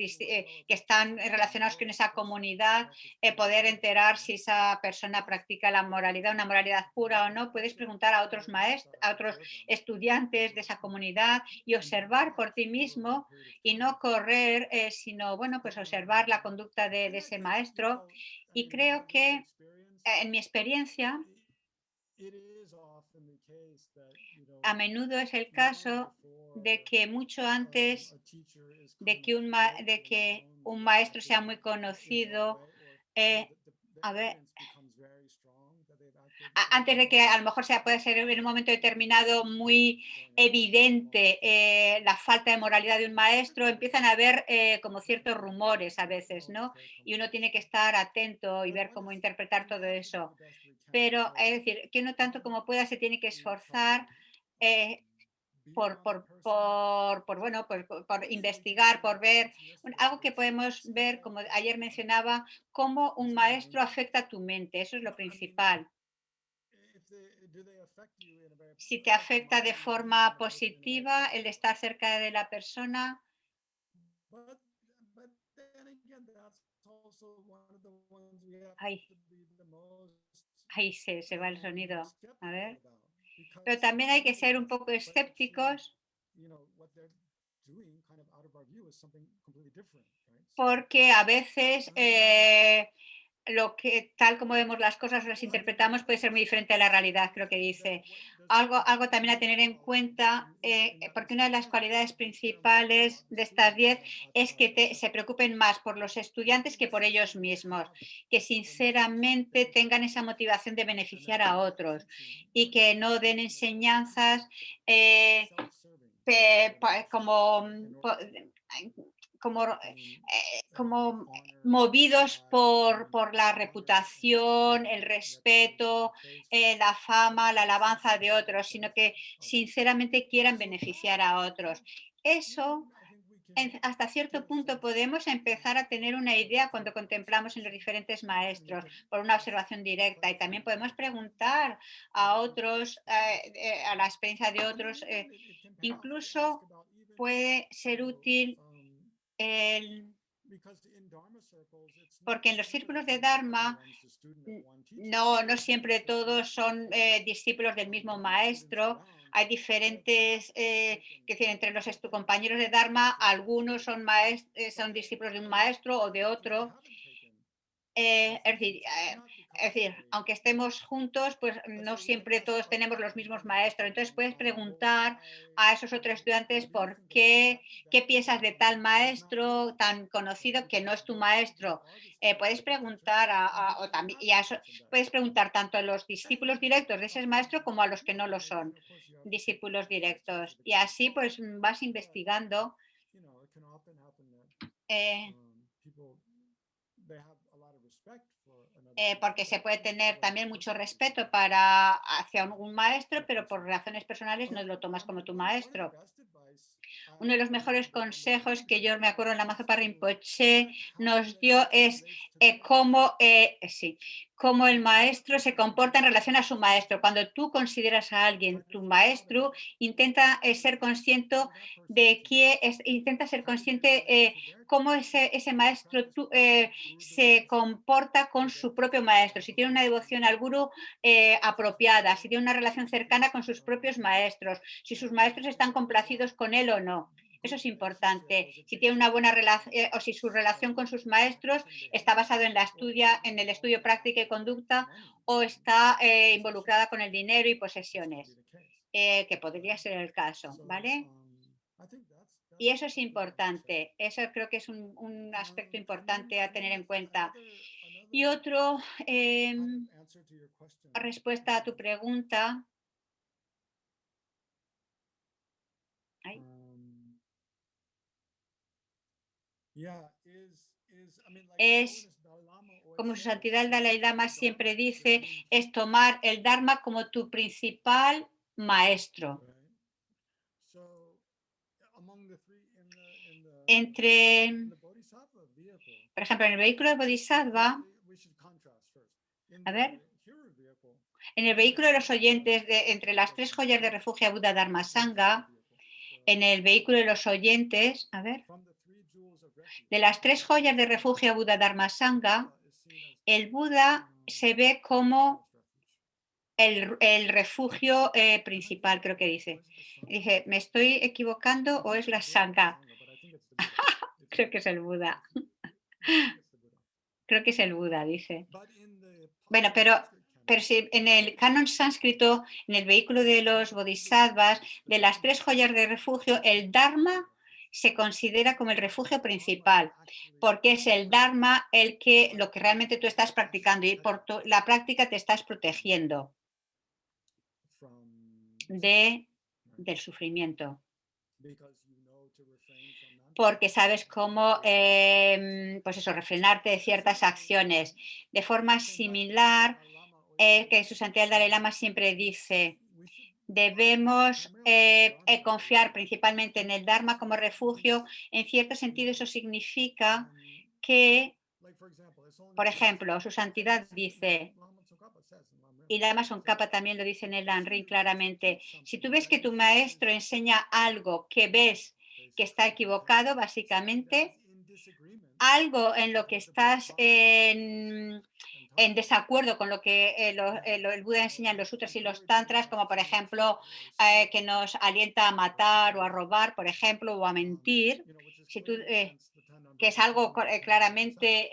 están relacionados con esa comunidad, poder enterar si esa persona practica la moralidad, una moralidad pura o no. Puedes preguntar a otros maestros, a otros estudiantes de esa comunidad y observar por ti mismo y no correr, sino, bueno, pues observar la conducta de ese maestro. Y creo que en mi experiencia, a menudo es el caso de que mucho antes de que un maestro sea muy conocido, antes de que a lo mejor pueda ser en un momento determinado muy evidente la falta de moralidad de un maestro, empiezan a haber como ciertos rumores a veces, ¿no? Y uno tiene que estar atento y ver cómo interpretar todo eso. Pero es decir, que uno tanto como pueda se tiene que esforzar por investigar, por ver. Algo que podemos ver, como ayer mencionaba, cómo un maestro afecta a tu mente. Eso es lo principal. Si te afecta de forma positiva el estar cerca de la persona. Ahí se va el sonido. A ver. Pero también hay que ser un poco escépticos, porque a veces tal como vemos las cosas o las interpretamos puede ser muy diferente a la realidad, creo que dice. Algo también a tener en cuenta, porque una de las cualidades principales de estas 10 es que se preocupen más por los estudiantes que por ellos mismos, que sinceramente tengan esa motivación de beneficiar a otros y que no den enseñanzas como movidos por la reputación, el respeto, la fama, la alabanza de otros, sino que sinceramente quieran beneficiar a otros. Eso hasta cierto punto podemos empezar a tener una idea cuando contemplamos en los diferentes maestros por una observación directa, y también podemos preguntar a otros, a la experiencia de otros. Incluso puede ser útil porque en los círculos de Dharma no siempre todos son discípulos del mismo maestro. Hay diferentes, que decir, entre los compañeros de Dharma, algunos son discípulos de un maestro o de otro. Es decir, aunque estemos juntos, pues no siempre todos tenemos los mismos maestros. Entonces puedes preguntar a esos otros estudiantes qué piensas de tal maestro tan conocido que no es tu maestro. Puedes preguntar o también, puedes preguntar tanto a los discípulos directos de ese maestro como a los que no lo son discípulos directos. Y así pues vas investigando. Porque se puede tener también mucho respeto hacia un maestro, pero por razones personales no lo tomas como tu maestro. Uno de los mejores consejos que yo me acuerdo en la Mazapa Rinpoche nos dio es cómo el maestro se comporta en relación a su maestro. Cuando tú consideras a alguien tu maestro, intenta ser consciente de cómo ese maestro se comporta con su propio maestro, si tiene una devoción al gurú apropiada, si tiene una relación cercana con sus propios maestros, si sus maestros están complacidos con él o no. Eso es importante. Si tiene una buena relación o si su relación con sus maestros está basada en el estudio, práctica y conducta, o está involucrada con el dinero y posesiones, que podría ser el caso, ¿vale? Y eso es importante. Eso creo que es un aspecto importante a tener en cuenta. Y otro, respuesta a tu pregunta. Es, como su santidad el Dalai Lama siempre dice, es tomar el Dharma como tu principal maestro. Por ejemplo, en el vehículo de Bodhisattva, en el vehículo de los oyentes, entre las 3 joyas de refugio Buda Dharma Sangha, en el vehículo de los oyentes, de las 3 joyas de refugio Buda Dharma Sangha, el Buda se ve como el refugio principal, creo que dice. Dije, ¿me estoy equivocando o es la Sangha? Creo que es el Buda. Creo que es el Buda, dice. Bueno, pero si en el canon sánscrito, en el vehículo de los bodhisattvas, de las 3 joyas de refugio, el Dharma se considera como el refugio principal, porque es el Dharma lo que realmente tú estás practicando, y por la práctica te estás protegiendo del sufrimiento. Porque sabes cómo, pues eso, refrenarte de ciertas acciones. De forma similar, que su santidad el Dalai Lama siempre dice, debemos confiar principalmente en el Dharma como refugio. En cierto sentido, eso significa que, por ejemplo, su santidad dice, y Lama Tsongkhapa también lo dice en el Lanrin claramente, si tú ves que tu maestro enseña algo que ves que está equivocado, básicamente, algo en lo que estás en desacuerdo con lo que el Buda enseña en los sutras y los tantras, como por ejemplo que nos alienta a matar o a robar, por ejemplo, o a mentir, que es algo claramente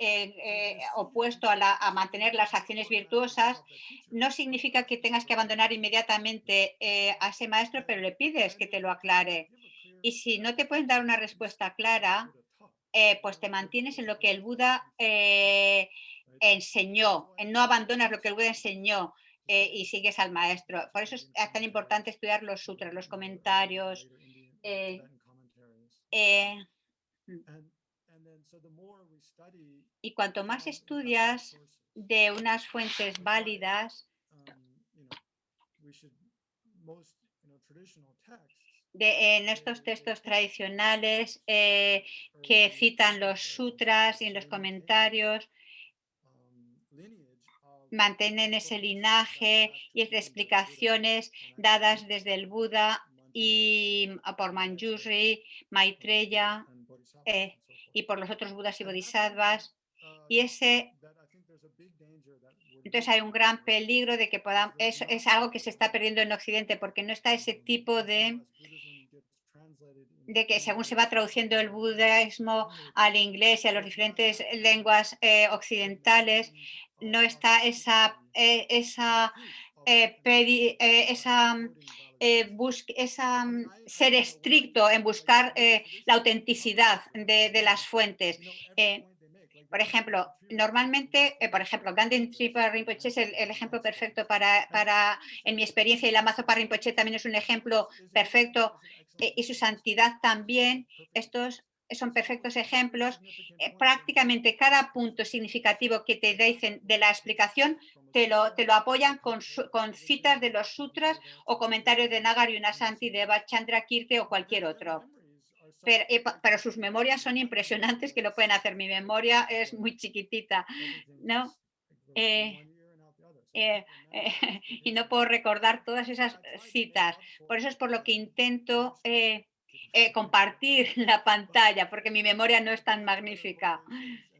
opuesto a mantener las acciones virtuosas, no significa que tengas que abandonar inmediatamente a ese maestro, pero le pides que te lo aclare. Y si no te pueden dar una respuesta clara, pues te mantienes en lo que el Buda enseñó, no abandonas lo que el Buda enseñó y sigues al maestro. Por eso es tan importante estudiar los sutras, los comentarios. Y cuanto más estudias de unas fuentes válidas, en estos textos tradicionales que citan los sutras y en los comentarios mantienen ese linaje y de explicaciones dadas desde el Buda y por Manjushri, Maitreya y por los otros Budas y Bodhisattvas. Y entonces hay un gran peligro de que podamos, es algo que se está perdiendo en Occidente porque no está ese tipo de que según se va traduciendo el budismo al inglés y a las diferentes lenguas occidentales, no está esa ser estricto en buscar la autenticidad de las fuentes. Por ejemplo, normalmente, por ejemplo, Ganden Tripa Rinpoche es el ejemplo perfecto en mi experiencia, y Lama Zopa Rinpoche también es un ejemplo perfecto, y su santidad también. Estos son perfectos ejemplos. Prácticamente cada punto significativo que te dicen de la explicación te lo apoyan con citas de los sutras o comentarios de Nagarjuna Santi, de Bhatchandra Kirti o cualquier otro. Pero sus memorias son impresionantes, que lo pueden hacer. Mi memoria es muy chiquitita, ¿no? Y no puedo recordar todas esas citas. Por eso es por lo que intento compartir la pantalla, porque mi memoria no es tan magnífica.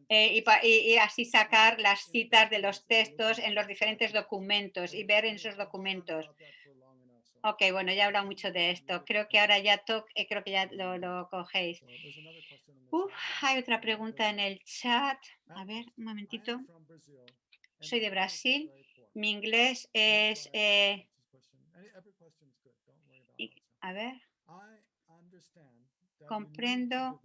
Y así sacar las citas de los textos en los diferentes documentos y ver en esos documentos. Ok, bueno, ya he hablado mucho de esto. Creo que ahora ya creo que ya lo cogéis. Hay otra pregunta en el chat. A ver, un momentito. Soy de Brasil. Mi inglés es... a ver. Comprendo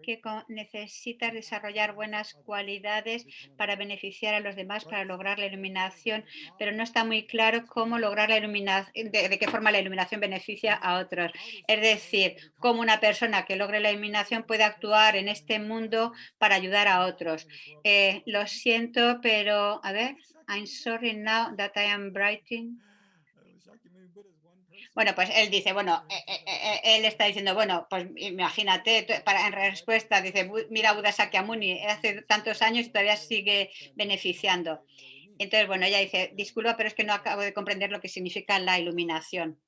que necesitas desarrollar buenas cualidades para beneficiar a los demás, para lograr la iluminación, pero no está muy claro cómo lograr la iluminación, de qué forma la iluminación beneficia a otros. Es decir, cómo una persona que logre la iluminación puede actuar en este mundo para ayudar a otros. Lo siento, pero a ver, I'm sorry now that I am writing. Bueno, pues él dice, bueno, él está diciendo, bueno, pues imagínate, en respuesta dice, mira Buda Sakyamuni, hace tantos años y todavía sigue beneficiando. Entonces, bueno, ella dice, disculpa, pero es que no acabo de comprender lo que significa la iluminación.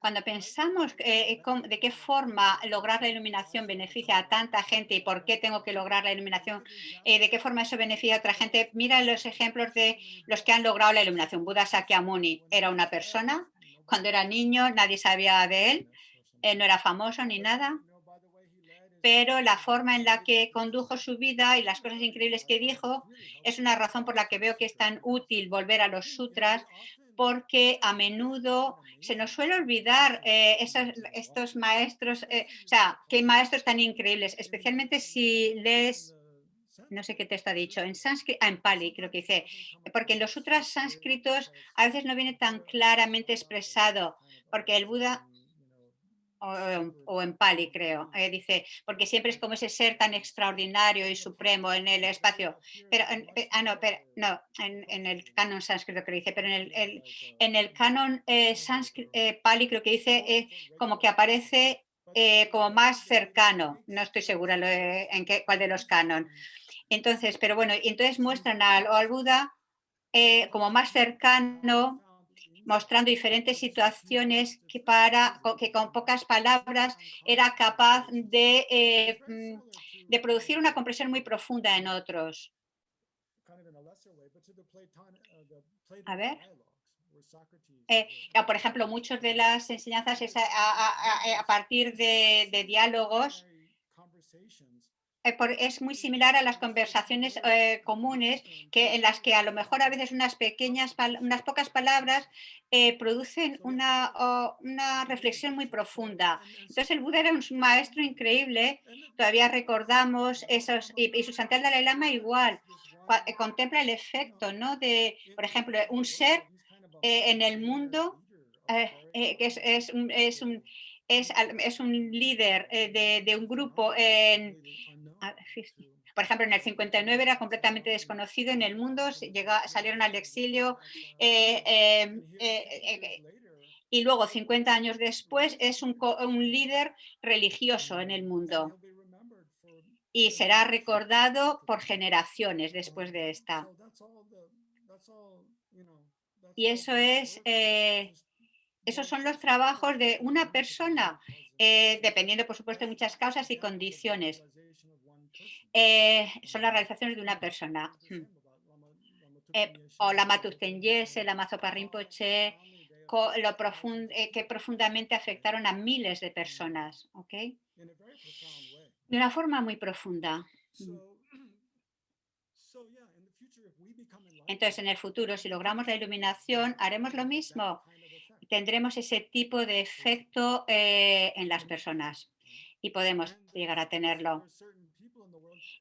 Cuando pensamos de qué forma lograr la iluminación beneficia a tanta gente y por qué tengo que lograr la iluminación, de qué forma eso beneficia a otra gente, mira los ejemplos de los que han logrado la iluminación. Buda Sakyamuni era una persona, cuando era niño nadie sabía de él, no era famoso ni nada, pero la forma en la que condujo su vida y las cosas increíbles que dijo es una razón por la que veo que es tan útil volver a los sutras, porque a menudo se nos suele olvidar estos maestros, o sea, qué maestros tan increíbles, especialmente si lees, no sé qué texto ha dicho, en sánscrito, en Pali creo que dice, porque en los sutras sánscritos a veces no viene tan claramente expresado, porque el Buda o en Pali, creo, dice, porque siempre es como ese ser tan extraordinario y supremo en el espacio, pero, en el canon sánscrito que dice, pero en el canon Pali creo que dice como que aparece como más cercano, no estoy segura cuál de los canon. Entonces, pero bueno, y entonces muestran al Buda como más cercano, mostrando diferentes situaciones que con pocas palabras era capaz de producir una comprensión muy profunda en otros. A ver. Por ejemplo, muchas de las enseñanzas es a partir de diálogos. Es muy similar a las conversaciones comunes, en las que a lo mejor a veces unas pocas palabras producen una reflexión muy profunda. Entonces el Buda era un maestro increíble, todavía recordamos esos, y su santidad Dalai Lama igual, contempla el efecto, ¿no? De, por ejemplo, un ser en el mundo que es un líder de un grupo por ejemplo, en el 59 era completamente desconocido en el mundo, salieron al exilio y luego 50 años después es un líder religioso en el mundo y será recordado por generaciones después de esta. Y eso es, esos son los trabajos de una persona, dependiendo, por supuesto, de muchas causas y condiciones. Son las realizaciones de una persona. O Lama Tubten Yese, Lama Zopa Rinpoche, que profundamente afectaron a miles de personas, ¿ok? De una forma muy profunda. Entonces, en el futuro, si logramos la iluminación, haremos lo mismo. Tendremos ese tipo de efecto en las personas y podemos llegar a tenerlo.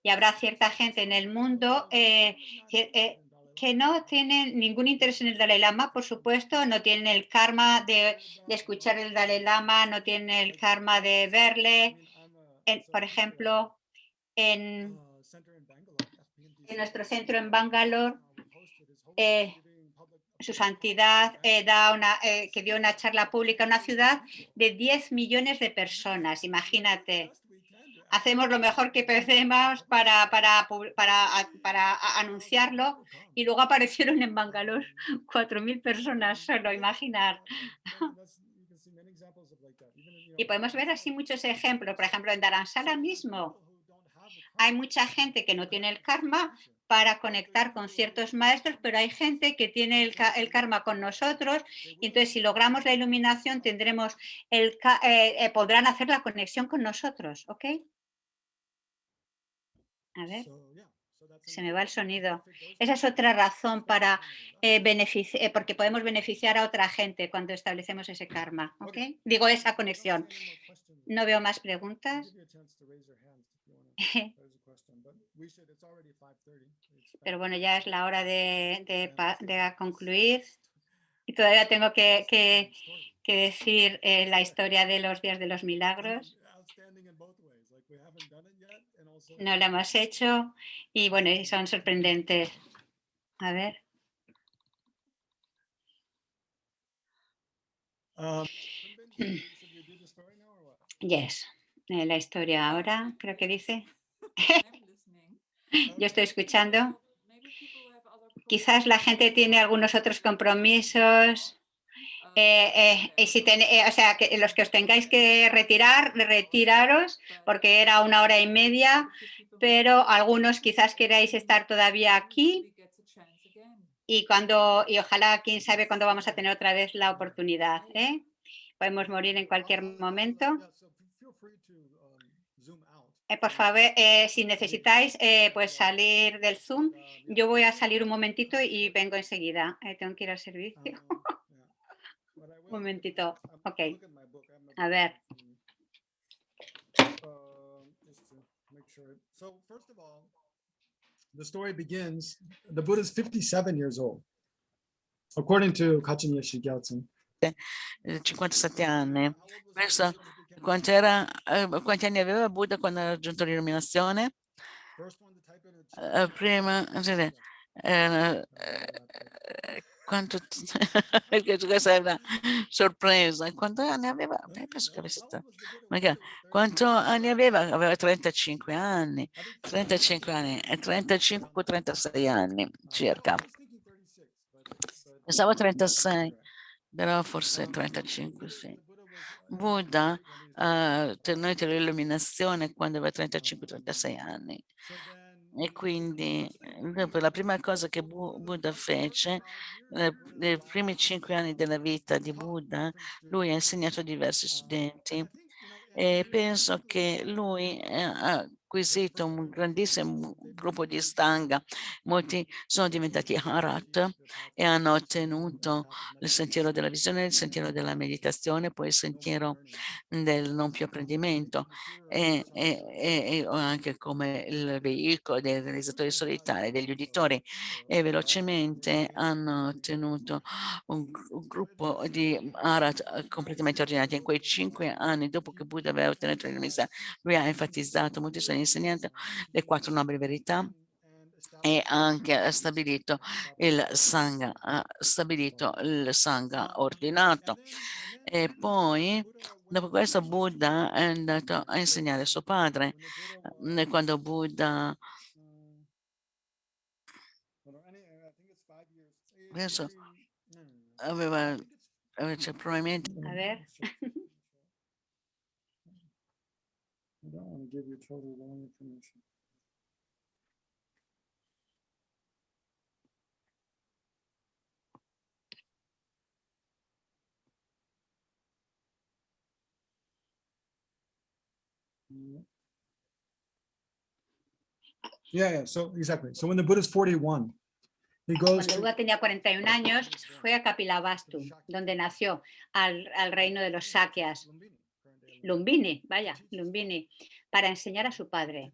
Y habrá cierta gente en el mundo que no tienen ningún interés en el Dalai Lama, por supuesto, no tienen el karma de escuchar el Dalai Lama, no tienen el karma de verle. Por ejemplo, en nuestro centro en Bangalore, su santidad que dio una charla pública en una ciudad de 10 millones de personas, imagínate. Hacemos lo mejor que podemos para anunciarlo y luego aparecieron en Bangalore 4.000 personas solo, imaginar. Y podemos ver así muchos ejemplos. Por ejemplo, en Dharamsala mismo hay mucha gente que no tiene el karma para conectar con ciertos maestros, pero hay gente que tiene el karma con nosotros y entonces si logramos la iluminación tendremos podrán hacer la conexión con nosotros, ¿ok? A ver, se me va el sonido. Esa es otra razón para porque podemos beneficiar a otra gente cuando establecemos ese karma, ¿ok? Digo, esa conexión. No veo más preguntas. Pero bueno, ya es la hora de concluir y todavía tengo que decir la historia de los días de los milagros. No lo hemos hecho y bueno, son sorprendentes. A ver. Yes, la historia ahora, creo que dice. Yo estoy escuchando. Quizás la gente tiene algunos otros compromisos. Y si o sea, que los que os tengáis que retiraros, porque era 1 hora y media, pero algunos quizás queráis estar todavía aquí y ojalá, quién sabe cuándo vamos a tener otra vez la oportunidad. Podemos morir en cualquier momento. Por favor, si necesitáis, pues salir del Zoom. Yo voy a salir un momentito y vengo enseguida. Tengo que ir al servicio. Un momentito. Ok. A ver. The story begins, the Buddha is 57 years old, according to Kachin Yeshi Gyaltsen. 57 anni. Questo, quanti anni aveva Buddha quando ha raggiunto l'illuminazione? Prima, perché questa è una sorpresa. Quanti anni aveva? Penso che avesse quanto anni aveva? Aveva 35 anni, 35 anni e 35-36 anni circa. Pensavo 36, però forse 35, sì. Buddha ha tenuto l'illuminazione quando aveva 35-36 anni. E quindi la prima cosa che Buddha fece, nei primi 5 anni della vita di Buddha, lui ha insegnato a diversi studenti e penso che lui ha acquisito un grandissimo gruppo di Stanga. Molti sono diventati Harat e hanno ottenuto il sentiero della visione, il sentiero della meditazione, poi il sentiero del non più apprendimento e anche come il veicolo dei realizzatori solitari, degli uditori, e velocemente hanno ottenuto un gruppo di Harat completamente ordinati. In quei 5 anni dopo che Buddha aveva ottenuto l'illuminazione, lui ha enfatizzato molto suoi insegnanti le 4 nobili verità e anche ha stabilito il Sangha ordinato. E poi, dopo questo, Buddha è andato a insegnare a suo padre. Quando Buddha, penso, aveva, cioè, probabilmente A ver. I don't want to give you totally wrong information. Yeah, so exactly. So when the Buddha's 41, he goes Cuando el Buda tenía 41 años, fue a Kapilavastu, donde nació, al reino de los Sakyas, Lumbini, vaya, Lumbini, para enseñar a su padre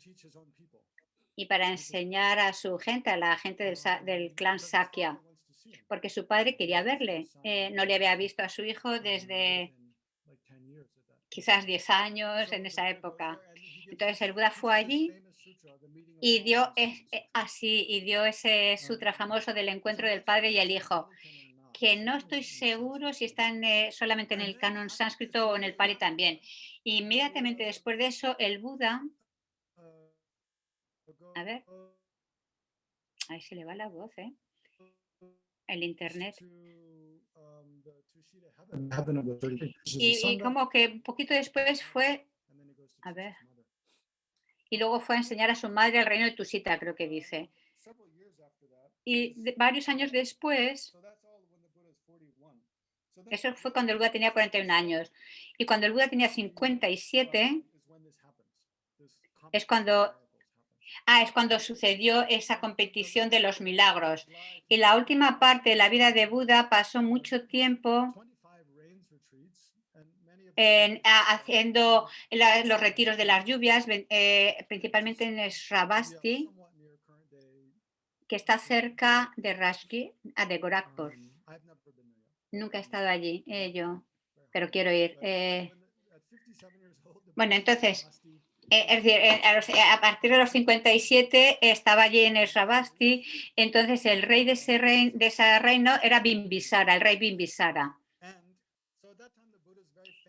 y para enseñar a su gente, a la gente del clan Sakya, porque su padre quería verle. No le había visto a su hijo desde quizás 10 años en esa época. Entonces el Buda fue allí y dio ese sutra famoso del encuentro del padre y el hijo, que no estoy seguro si están solamente en el canon sánscrito o en el Pali también. Inmediatamente después de eso, el Buda, a ver, ahí se le va la voz, el internet. Y como que un poquito después fue, a ver, y luego fue a enseñar a su madre al reino de Tusita, creo que dice. Y varios años después, eso fue cuando el Buda tenía 41 años. Y cuando el Buda tenía 57, es cuando sucedió esa competición de los milagros. Y la última parte de la vida de Buda pasó mucho tiempo haciendo los retiros de las lluvias, principalmente en Shravasti, que está cerca de Rashki, de Gorakhpur. Nunca he estado allí, yo, pero quiero ir. Bueno, entonces, es decir, a partir de los 57 estaba allí en el Shravasti, entonces el rey de ese reino era Bimbisara, el rey Bimbisara.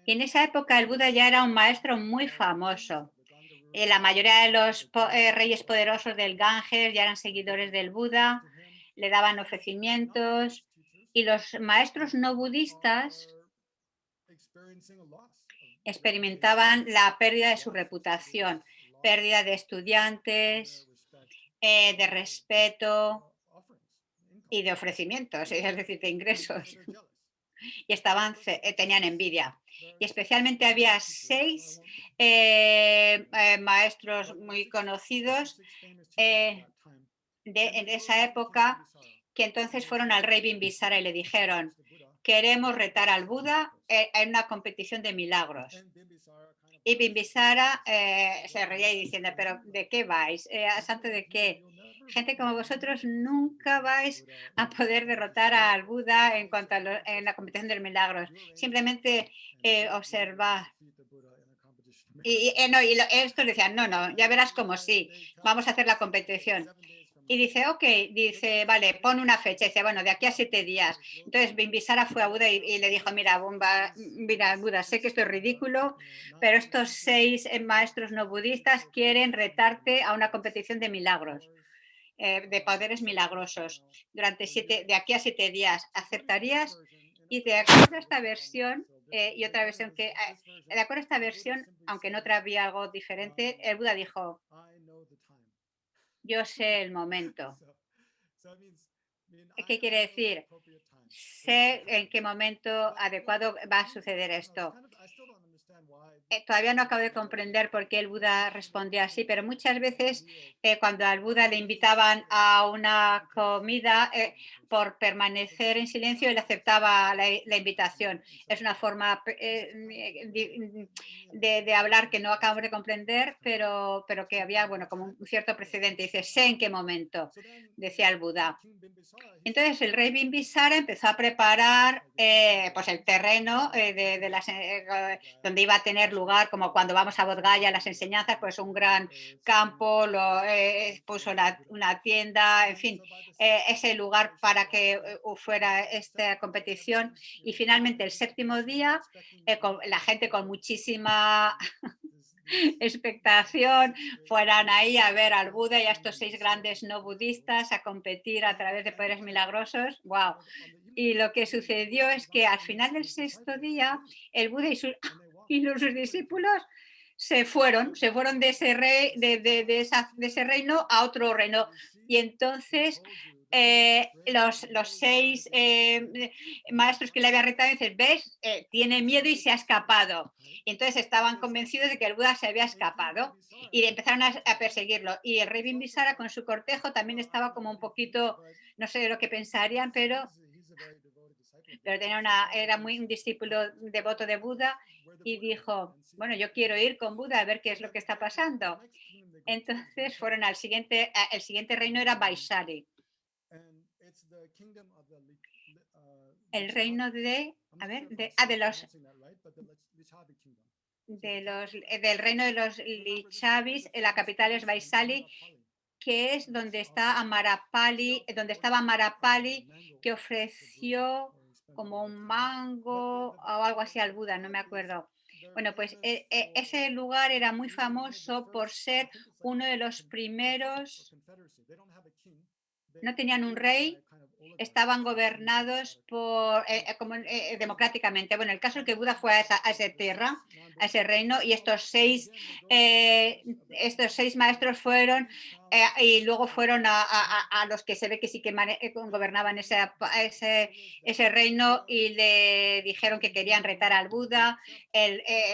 Y en esa época el Buda ya era un maestro muy famoso. La mayoría de los reyes poderosos del Ganges ya eran seguidores del Buda, le daban ofrecimientos, y los maestros no budistas experimentaban la pérdida de su reputación, pérdida de estudiantes, de respeto y de ofrecimientos, es decir, de ingresos. Y tenían envidia. Y especialmente había 6 maestros muy conocidos en esa época, que entonces fueron al rey Bimbisara y le dijeron: queremos retar al Buda en una competición de milagros. Y Bimbisara se reía y diciendo: ¿pero de qué vais? ¿A santo de qué? Gente como vosotros nunca vais a poder derrotar al Buda en cuanto en la competición de milagros. Simplemente observad. Y estos decían: no, ya verás como sí, vamos a hacer la competición. Y dice: ok, dice, vale, pon una fecha. Dice: bueno, de aquí a 7 días. Entonces Bimbisara fue a Buda y le dijo: mira, Buda, sé que esto es ridículo, pero estos 6 maestros no budistas quieren retarte a una competición de milagros, de poderes milagrosos, de aquí a 7 días. ¿Aceptarías? Y de acuerdo a esta versión, y otra versión de acuerdo a esta versión, aunque en otra había algo diferente, el Buda dijo: yo sé el momento. ¿Qué quiere decir? Sé en qué momento adecuado va a suceder esto. Todavía no acabo de comprender por qué el Buda respondía así, pero muchas veces cuando al Buda le invitaban a una comida, por permanecer en silencio, él aceptaba la invitación. Es una forma de hablar que no acabo de comprender, pero que había, bueno, como un cierto precedente. Dice, sé en qué momento, decía el Buda. Entonces el rey Bimbisara empezó a preparar pues el terreno donde iba a tener lugar, como cuando vamos a Bodh Gaya, las enseñanzas, pues un gran campo, puso una tienda, en fin, ese lugar para que fuera esta competición. Y finalmente el séptimo día, la gente con muchísima expectación fueran ahí a ver al Buda y a estos 6 grandes no budistas a competir a través de poderes milagrosos. ¡Wow! Y lo que sucedió es que al final del sexto día, el Buda y sus discípulos se fueron de ese, de ese reino a otro reino. Y entonces los 6 maestros que le había retado dicen, ¿ves? Tiene miedo y se ha escapado. Y entonces estaban convencidos de que el Buda se había escapado y empezaron a perseguirlo. Y el rey Bimbisara con su cortejo también estaba como un poquito, no sé lo que pensarían, pero era muy un discípulo devoto de Buda y dijo, bueno, yo quiero ir con Buda a ver qué es lo que está pasando. Entonces fueron el siguiente reino era Vaishali. El reino del reino de los Lichavis, la capital es Vaishali, que es donde está donde estaba Amarapali, que ofreció como un mango o algo así al Buda, no me acuerdo. Bueno, pues ese lugar era muy famoso por ser uno de los primeros, no tenían un rey, estaban gobernados democráticamente. Bueno, el caso es que Buda fue a esa tierra, a ese reino, y estos seis maestros fueron y luego fueron a los que se ve que sí que gobernaban ese reino y le dijeron que querían retar al Buda.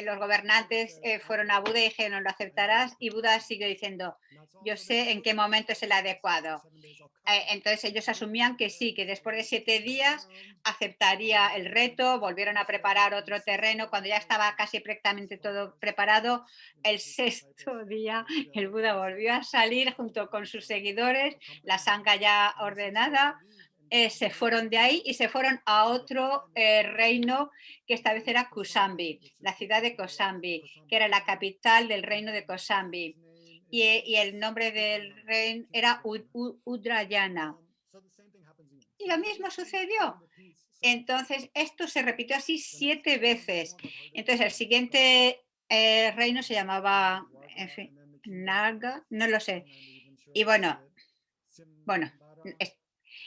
Los gobernantes fueron a Buda y dijeron, no lo aceptarás, y Buda siguió diciendo, yo sé en qué momento es el adecuado. Entonces ellos asumían que sí, que después de 7 días aceptaría el reto, volvieron a preparar otro terreno, cuando ya estaba casi prácticamente todo preparado, el sexto día el Buda volvió a salir junto con sus seguidores, la sangha ya ordenada, se fueron de ahí y se fueron a otro reino que esta vez era Kusambi, la ciudad de Kosambi, que era la capital del reino de Kosambi. Y el nombre del rey era Udrayana. Y lo mismo sucedió. Entonces, esto se repitió así 7 veces. Entonces, el siguiente reino se llamaba, en fin, Naga, no lo sé. Y bueno,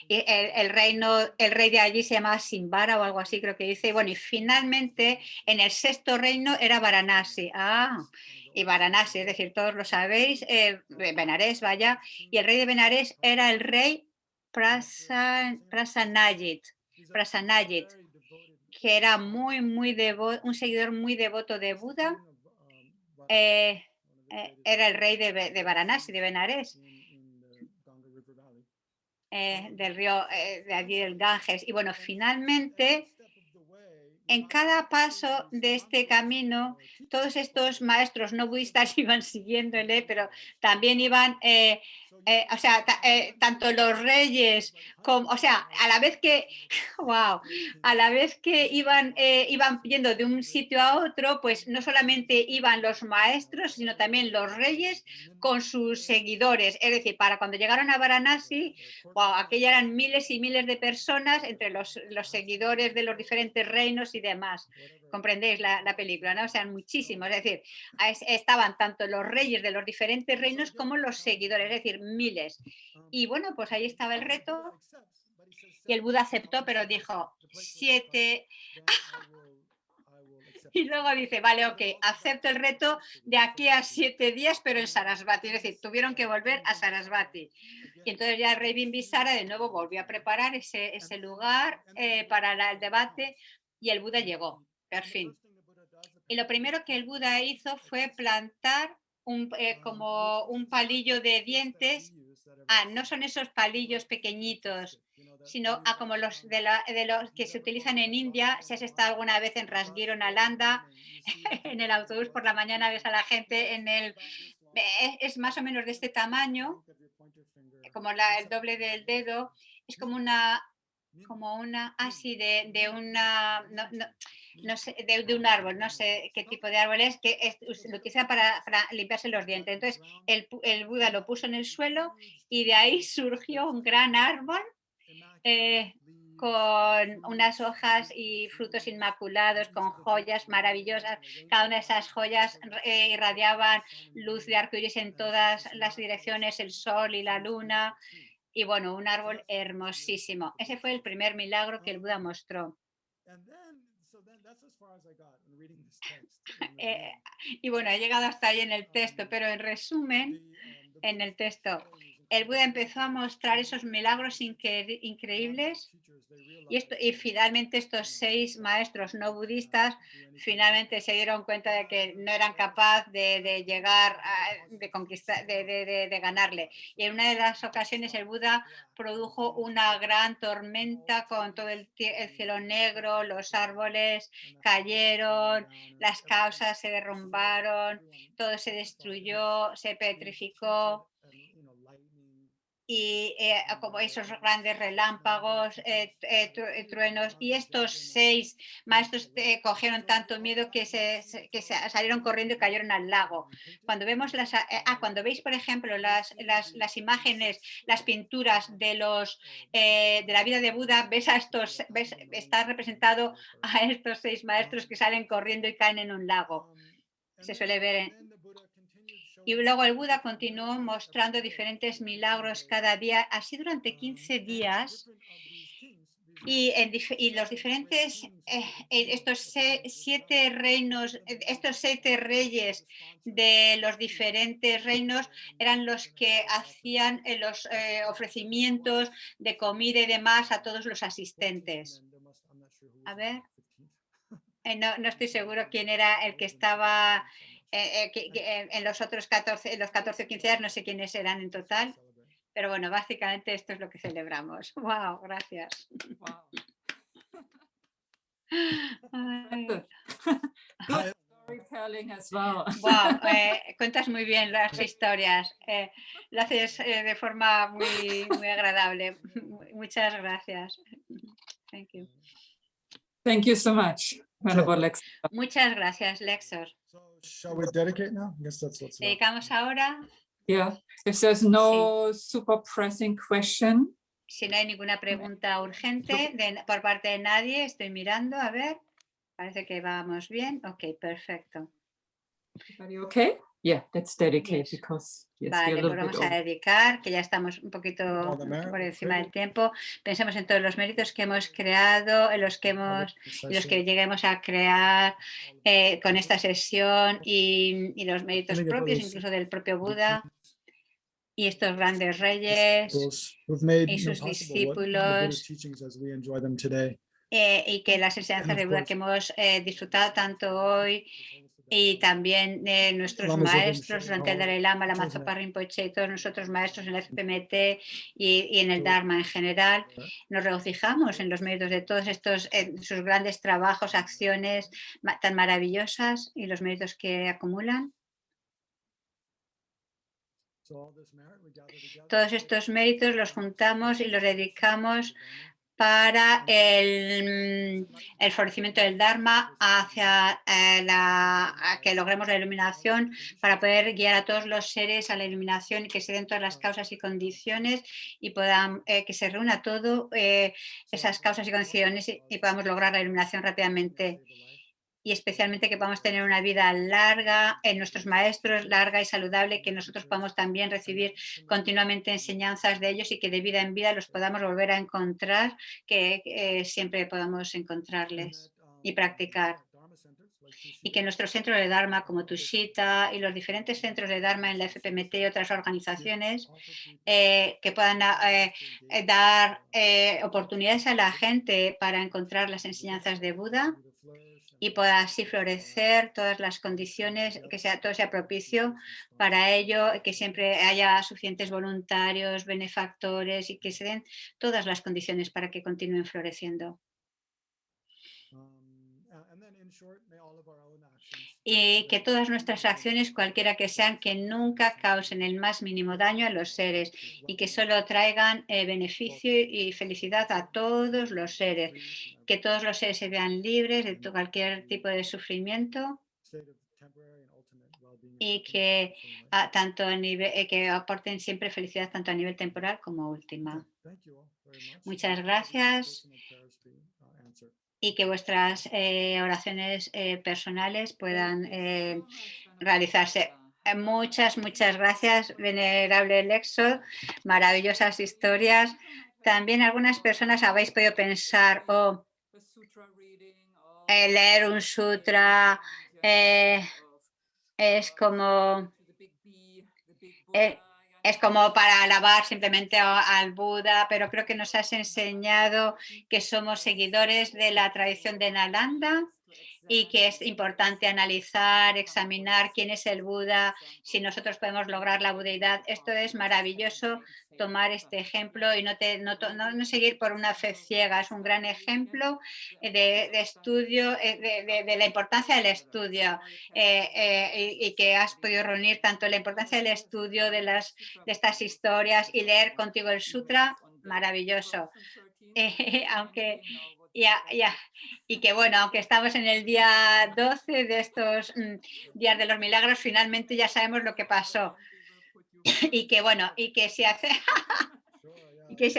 el rey de allí se llamaba Simbara o algo así, creo que dice. Y bueno, y finalmente en el sexto reino era Varanasi. Y Varanasi, es decir, todos lo sabéis, Benarés, vaya. Y el rey de Benarés era el rey Prasanayit, que era un seguidor muy devoto de Buda. Era el rey de Varanasi, de Benarés. Del río de allí del Ganges. Y bueno, finalmente, en cada paso de este camino, todos estos maestros no budistas iban siguiéndole, pero también iban, tanto los reyes como, a la vez que, wow, a la vez que iban yendo de un sitio a otro, pues no solamente iban los maestros, sino también los reyes con sus seguidores. Es decir, para cuando llegaron a Varanasi, wow, aquello eran miles y miles de personas entre los seguidores de los diferentes reinos y demás. ¿Comprendéis la película? ¿No? O sea, muchísimos. Es decir, estaban tanto los reyes de los diferentes reinos como los seguidores, es decir, miles. Y bueno, pues ahí estaba el reto y el Buda aceptó, pero dijo 7. Y luego dice, vale, ok, acepto el reto de aquí a 7 días, pero en Sarasvati. Es decir, tuvieron que volver a Sarasvati. Y entonces ya el rey Bimbisara de nuevo volvió a preparar ese lugar para el debate y el Buda llegó, por fin. Y lo primero que el Buda hizo fue plantar como un palillo de dientes. No son esos palillos pequeñitos sino a como los de los que se utilizan en India. Si has estado alguna vez en Rasgir, Nalanda, en el autobús por la mañana ves a la gente en el... Es más o menos de este tamaño, como el doble del dedo. Es como una así de una, no sé, de un árbol, no sé qué tipo de árbol es, que lo utiliza para limpiarse los dientes. Entonces, el Buda lo puso en el suelo y de ahí surgió un gran árbol con unas hojas y frutos inmaculados, con joyas maravillosas. Cada una de esas joyas irradiaban luz de arcoíris en todas las direcciones, el sol y la luna. Y bueno, un árbol hermosísimo. Ese fue el primer milagro que el Buda mostró. Y bueno, he llegado hasta ahí en el texto, pero en resumen, en el texto, el Buda empezó a mostrar esos milagros increíbles y finalmente estos 6 maestros no budistas finalmente se dieron cuenta de que no eran capaces de llegar, de conquistar, de ganarle. Y en una de las ocasiones el Buda produjo una gran tormenta con todo el cielo negro, los árboles cayeron, las casas se derrumbaron, todo se destruyó, se petrificó. Y como esos grandes relámpagos, truenos, y estos 6 maestros cogieron tanto miedo que salieron corriendo y cayeron al lago. Cuando vemos cuando veis, por ejemplo, las imágenes, las pinturas de la vida de Buda, está representado a estos 6 maestros que salen corriendo y caen en un lago. Se suele ver y luego el Buda continuó mostrando diferentes milagros cada día, así durante 15 días. Y los diferentes, estos 7 reinos, estos 7 reyes de los diferentes reinos eran los que hacían los ofrecimientos de comida y demás a todos los asistentes. A ver, no estoy seguro quién era el que estaba en los otros 14, los 14 o 15 días, no sé quiénes eran en total, pero bueno, básicamente esto es lo que celebramos. ¡Wow! Gracias. Wow. Good storytelling as well. Wow, cuentas muy bien las historias, lo haces de forma muy, muy agradable. Muchas gracias. Thank you. Thank you so much. Muchas gracias, Lexor. Shall we dedicate now? I guess that's what's left. Dedicamos ahora. Yeah, if there's no super pressing question. Si no hay ninguna pregunta urgente por parte de nadie, estoy mirando, a ver. Parece que vamos bien. Ok, perfecto. Everybody okay? Yeah, let's dedicate because vale, pues vamos a dedicar, que ya estamos un poquito por encima del tiempo. Pensemos en todos los méritos que hemos creado, en los que lleguemos a crear con esta sesión y los méritos propios, incluso del propio Buda. Y estos grandes reyes y sus discípulos y que las enseñanzas de Buda que hemos disfrutado tanto hoy y también nuestros maestros durante el Dalai Lama, la Zopa Rinpoche y todos nosotros maestros en la FPMT y en el Dharma en general, nos regocijamos en los méritos de todos estos, sus grandes trabajos, acciones tan maravillosas y los méritos que acumulan. Todos estos méritos los juntamos y los dedicamos para el florecimiento del Dharma, hacia que logremos la iluminación, para poder guiar a todos los seres a la iluminación y que se den todas las causas y condiciones y puedan que se reúna todo esas causas y condiciones y podamos lograr la iluminación rápidamente. Y especialmente que podamos tener una vida larga en nuestros maestros, larga y saludable, que nosotros podamos también recibir continuamente enseñanzas de ellos y que de vida en vida los podamos volver a encontrar, que siempre podamos encontrarles y practicar. Y que nuestros centros de Dharma como Tushita y los diferentes centros de Dharma en la FPMT y otras organizaciones que puedan dar oportunidades a la gente para encontrar las enseñanzas de Buda y pueda así florecer todas las condiciones, que todo sea propicio para ello, que siempre haya suficientes voluntarios, benefactores y que se den todas las condiciones para que continúen floreciendo. Y que todas nuestras acciones, cualquiera que sean, que nunca causen el más mínimo daño a los seres y que solo traigan beneficio y felicidad a todos los seres. Que todos los seres se vean libres de cualquier tipo de sufrimiento y que, que aporten siempre felicidad tanto a nivel temporal como última. Muchas gracias. Y que vuestras oraciones personales puedan realizarse. Muchas gracias, venerable Lexo. Maravillosas historias. También algunas personas habéis podido pensar, leer un sutra es como para alabar simplemente al Buda, pero creo que nos has enseñado que somos seguidores de la tradición de Nalanda y que es importante analizar, examinar quién es el Buda, si nosotros podemos lograr la budeidad. Esto es maravilloso, tomar este ejemplo y no seguir por una fe ciega. Es un gran ejemplo de estudio, de la importancia del estudio y que has podido reunir tanto la importancia del estudio de estas historias y leer contigo el sutra, maravilloso. Aunque y que bueno, aunque estamos en el día 12 de estos días de los milagros, finalmente ya sabemos lo que pasó. Y que bueno, y que si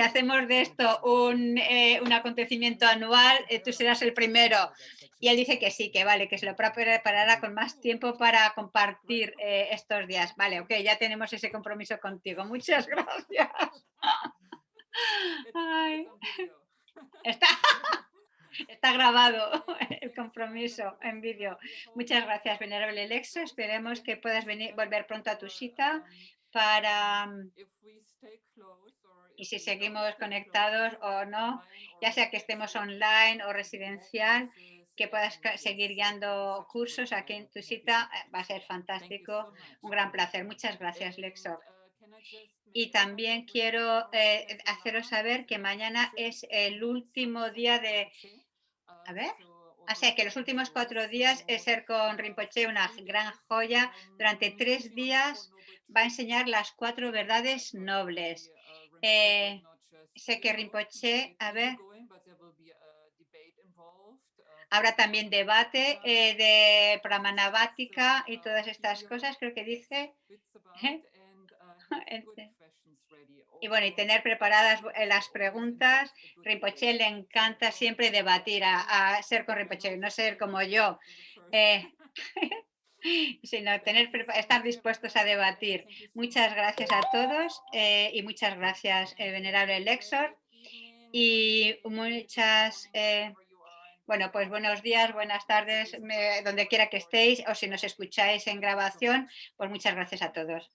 hacemos de esto un acontecimiento anual, tú serás el primero. Y él dice que sí, que vale, que se lo preparará con más tiempo para compartir estos días. Vale, ok, ya tenemos ese compromiso contigo. Muchas gracias. Ay. Está grabado el compromiso en vídeo. Muchas gracias, venerable Lexo. Esperemos que puedas volver pronto a tu cita para... Y si seguimos conectados o no, ya sea que estemos online o residencial, que puedas seguir guiando cursos aquí en tu cita, va a ser fantástico. Un gran placer. Muchas gracias, Lexo. Y también quiero haceros saber que mañana es el último día de... A ver. O sea que los últimos 4 días es ser con Rinpoche una gran joya. Durante 3 días va a enseñar las 4 verdades nobles. Sé que Rinpoche, a ver, habrá también debate de Pramanavática y todas estas cosas, creo que dice. Y bueno, y tener preparadas las preguntas. Rinpoche le encanta siempre debatir, a ser con Rinpoche, no ser como yo, sino estar dispuestos a debatir. Muchas gracias a todos y muchas gracias, venerable Lexor. Y muchas... bueno, pues buenos días, buenas tardes, donde quiera que estéis, o si nos escucháis en grabación, pues muchas gracias a todos.